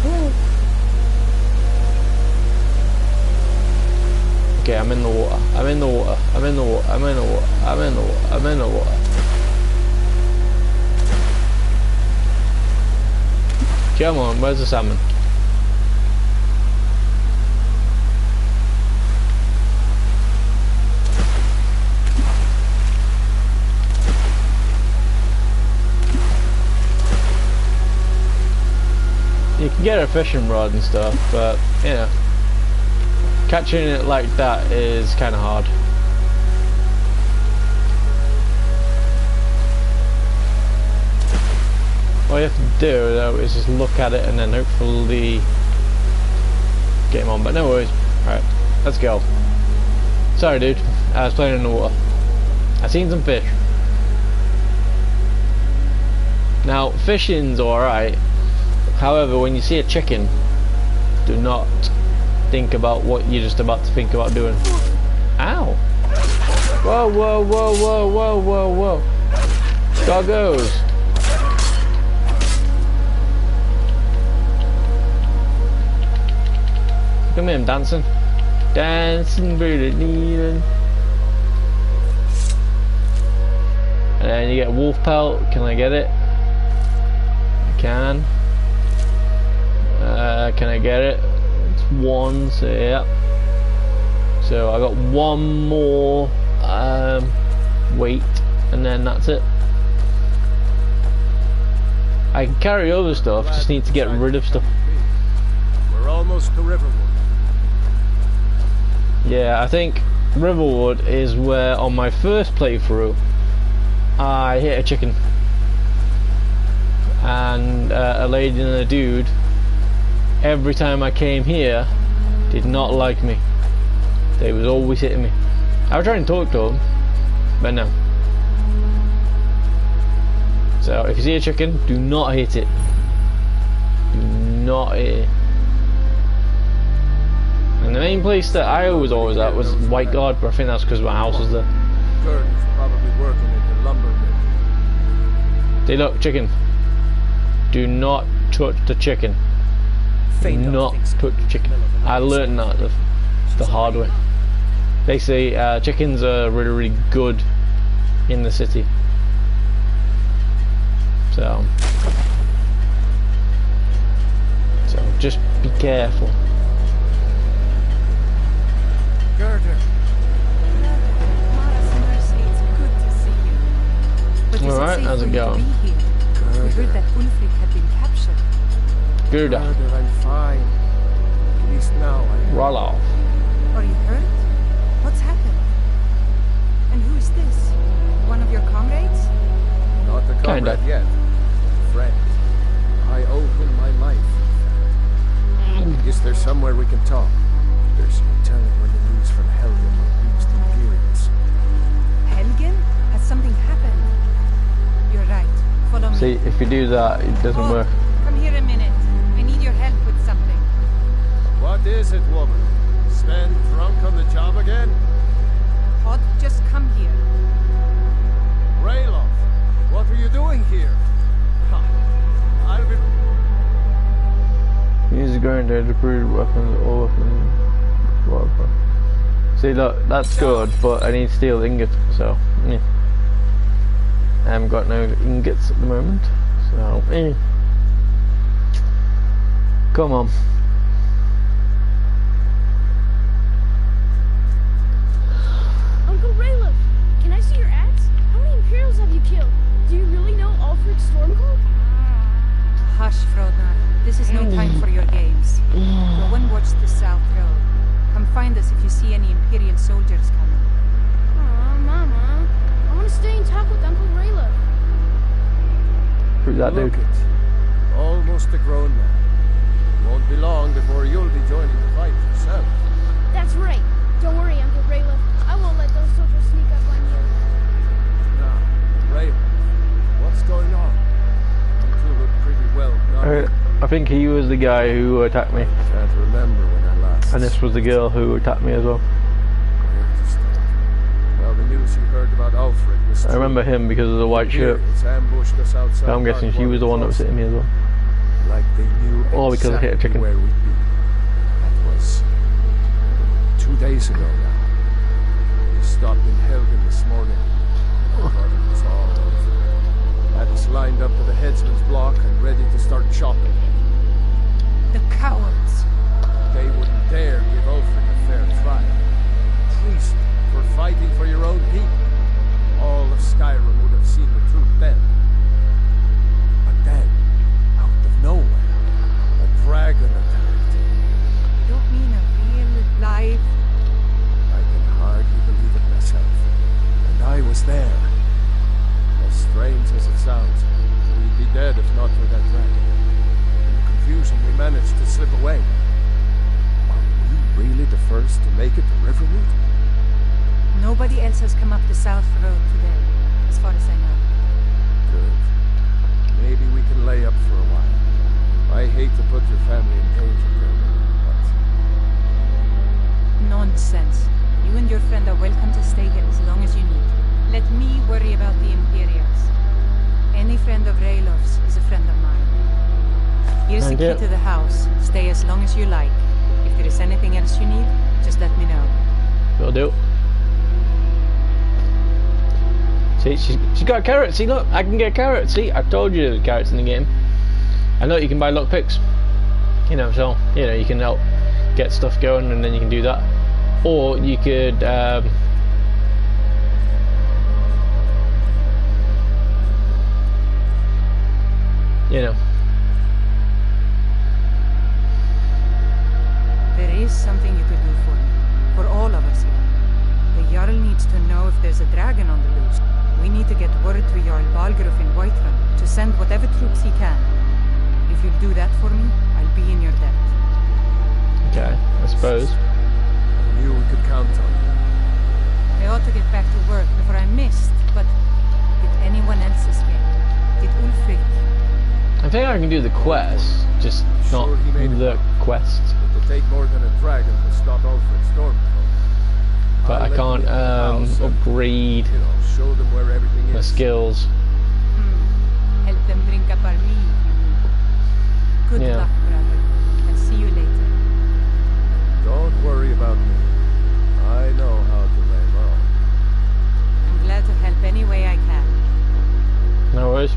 Okay, I'm in the water. I'm in the water. I'm in the water. I'm in the water. I'm in the water. I'm in the water. Come on, where's the salmon? You can get a fishing rod and stuff, but you know, catching it like that is kind of hard. All you have to do though is just look at it and then hopefully get him on, but no worries. Alright, let's go. Sorry dude, I was playing in the water. I seen some fish. Now fishing's alright. However, when you see a chicken, do not think about what you're just about to think about doing. Ow! Whoa, whoa, whoa, whoa, whoa, whoa, whoa. Doggos! Look at him dancing. Dancing through the needle. And then you get wolf pelt. Can I get it? I can. Can I get it? It's one, so yeah. So I got one more weight, and then that's it. I can carry other stuff, just need to get rid of stuff. We're almost to Riverwood. Yeah, I think Riverwood is where on my first playthrough I hit a chicken. And a lady and a dude, every time I came here, did not like me. They was always hitting me. I was trying to talk to them, but no. So if you see a chicken, do not hit it. Do not hit it. And the main place that I was always at was White Guard, but I think that's because my house was there. Gordon's probably working at the lumber mill. See, look, chicken. Do not touch the chicken. Do not touch the chicken. I learned that the hard way. They say chickens are really, really good in the city. So just be careful. Gerda. Mara's mercy, it's good to see you. But is Alright, it safe how's for it you to going? be here? We heard that Ulfric had been captured. Gerda. Gerda, I'm fine. At least now I am. Roll off. Are you hurt? What's happened? And who is this? One of your comrades? Not the comrade Kinda. yet. Friend. I owe him my life. Is there somewhere we can talk? There's no telling when the news from Helgen will reach the Imperials. Helgen? Has something happened? You're right. Follow me. See, if you do that, it doesn't Oh, work. come here a minute. I need your help with something. What is it, woman? Sven drunk on the job again? Pod, just come here. Rayloff, what are you doing here? Ha, I've been... Use the grenade to prove weapons or weapons. Whatever. See, look, that's good, but I need steel ingots, so yeah. I haven't got no ingots at the moment, so come on. Uncle Rayloff, can I see your axe? How many Imperials have you killed? Do you really know Ulfric's Stormcloak? Hush, Frodnar. This is no time for your games. Go and watch the South Road. Come find us if you see any Imperial soldiers coming. Aw, Mama. I want to stay and talk with Uncle Rayloff. Who's that dude? Look it. Almost a grown man. Won't be long before you'll be joining the fight yourself. That's right. Don't worry, Uncle Rayloff. I won't let those soldiers sneak up on you. Now, Ray, what's going on? You two look pretty well done. I think he was the guy who attacked me, Can't remember when I last... and this was the girl who attacked me as well. Where to start? Well, the news you heard about Ulfric was I remember him because of the white shirt. Imperials ambushed us outside. So I'm guessing she was the one that was hitting me as well. Like they knew Or because I hit a exactly chicken. where we'd be. That was 2 days ago now. We stopped in Helgen this morning. I thought it was all over. Had us lined up to the headsman's block and ready to start chopping. The cowards. They wouldn't dare give Ulfric a fair trial. Treason for fighting for your own people. All of Skyrim would have seen the truth then. But then, out of nowhere, a dragon attacked. You don't mean a real, live... I can hardly believe it myself. And I was there. As strange as it sounds, we'd be dead if not for that dragon. In the confusion, we managed to slip away. Are we really the first to make it to Riverwood? Nobody else has come up the South Road today, as far as I know. Good. Maybe we can lay up for a while. I hate to put your family in danger, Gerda, but... Nonsense. You and your friend are welcome to stay here as long as you need. Let me worry about the Imperials. Any friend of Rayloff's is a friend of mine. Here's the Thank key you. to the house. Stay as long as you like. If there is anything else you need, just let me know. Will do. See, she's got carrots. See, look, I can get carrots. See, I told you there were carrots in the game. I know you can buy lockpicks. You know, so you can help get stuff going, and then you can do that. Or you could, There is something you could do for me. For all of us here. The Jarl needs to know if there's a dragon on the loose. We need to get word to Jarl Balgruuf in Whiterun to send whatever troops he can. If you'll do that for me, I'll be in your debt. okay, I suppose. I knew we could count on you. I ought to get back to work before I missed, but did anyone else escape? Did Ulfric? I think I can do the quest, just not Sure he made it the back. quest. It will take more than a dragon to stop Ulfric's Stormcloak. But I'll I let can't you get the house and, upgrade show them where everything my is. skills. Help them drink up our mead, you mean? Good Yeah. luck, brother. I'll see you later. Don't worry about me. I know how to lay low. I'm glad to help any way I can. No worries.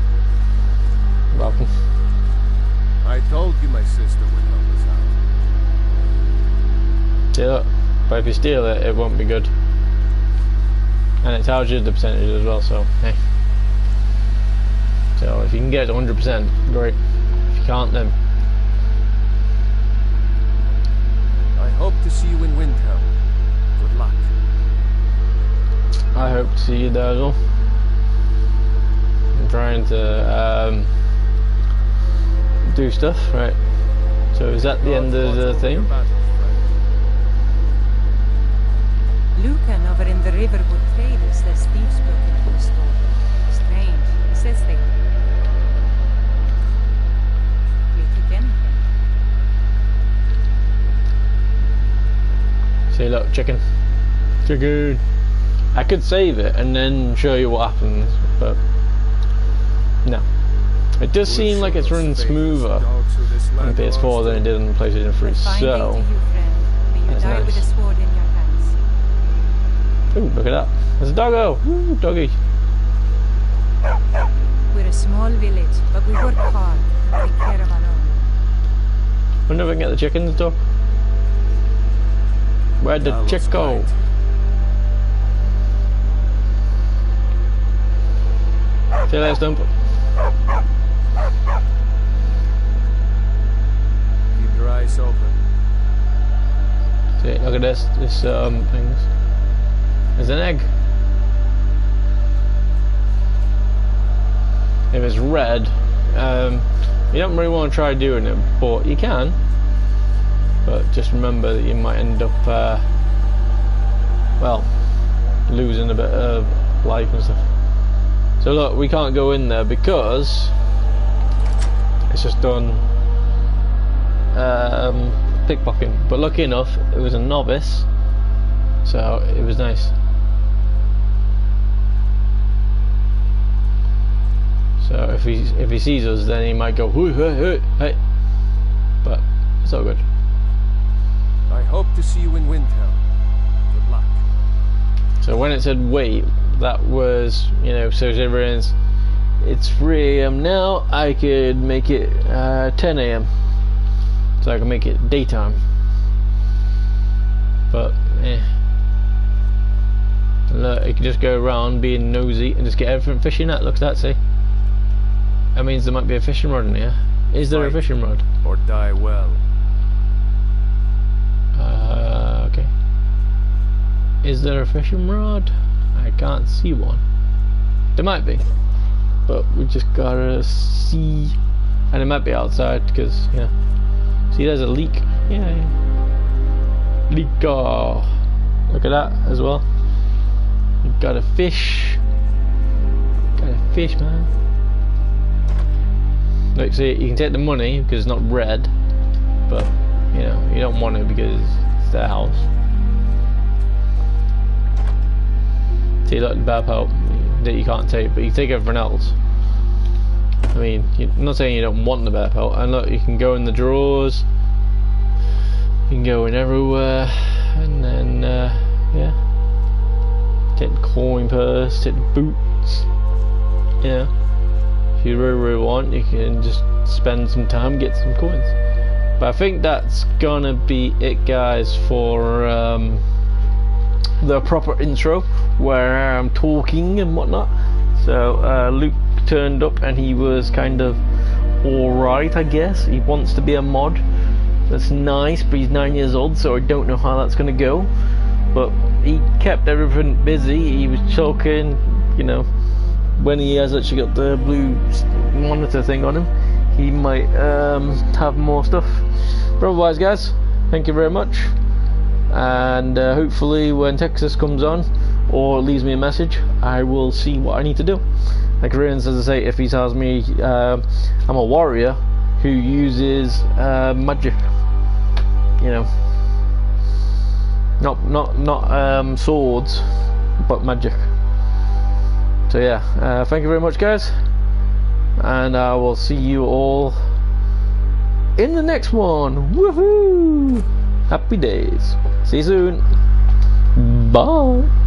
But if you steal it, it won't be good. And it tells you the percentage as well, so hey. So if you can get it to 100%, great. If you can't, then I hope to see you in Windhelm. Good luck. I hope to see you there as well. I'm trying to do stuff, right? So is that the end of the thing? Lucan over in the Riverwood Traders says thieves broke into the store. Strange. He says they took anything. See, look, chicken. Chicken. I could save it and then show you what happens, but no. It does seem like it's running smoother on PS4 than it did on PlayStation 3, so that's nice. Ooh, look at that. There's a doggo! Ooh, doggy. We're a small village, but we work hard and take care of our own. Wonder if I can get the chickens though. Where'd the chick go? See you later, Stump. Keep your eyes open. See, look at this things. There's an egg. If it's red, you don't really want to try doing it, but you can. But just remember that you might end up, well, losing a bit of life and stuff. So look, we can't go in there because it's just done pickpocketing. But lucky enough, it was a novice, so it was nice. So if he sees us, then he might go, hey, hey, hey, hey. But it's all good. I hope to see you in Windhelm. Good luck. So when it said wait, that was, you know, so everyone's, it's 3 AM now, I could make it 10 AM. So I can make it daytime. But, look, you can just go around being nosy and just get everything fishing at. Look at that, see? That means there might be a fishing rod in here. Is there a fishing rod? Or die well. Okay. Is there a fishing rod? I can't see one. There might be, but we just gotta see. And it might be outside because, you know. See, there's a leak. Yeah. Leak. Oh, look at that as well. You got a fish. Got a fish, man. Look, see, you can take the money because it's not red, but you know you don't want it because it's their house. See, look, the bear pelt that you can't take, but you take everything else. I mean, I'm not saying you don't want the bear pelt. And look, you can go in the drawers. You can go in everywhere, and then yeah, take the coin purse, take the boots. Yeah, if you really want, you can just spend some time, get some coins. But I think that's gonna be it, guys, for the proper intro where I'm talking and whatnot. So Luke turned up and he was kind of alright, I guess. He wants to be a mod. That's nice, but he's 9 years old, so I don't know how that's gonna go. But he kept everything busy. He was choking, you know. When he has actually got the blue monitor thing on him, he might have more stuff. But otherwise, guys, thank you very much. And hopefully when Texas comes on or leaves me a message, I will see what I need to do. Like Rians, as I say, if he tells me I'm a warrior who uses magic, you know, not swords, but magic. So yeah, thank you very much, guys, and I will see you all in the next one. Woohoo! Happy days. See you soon. Bye.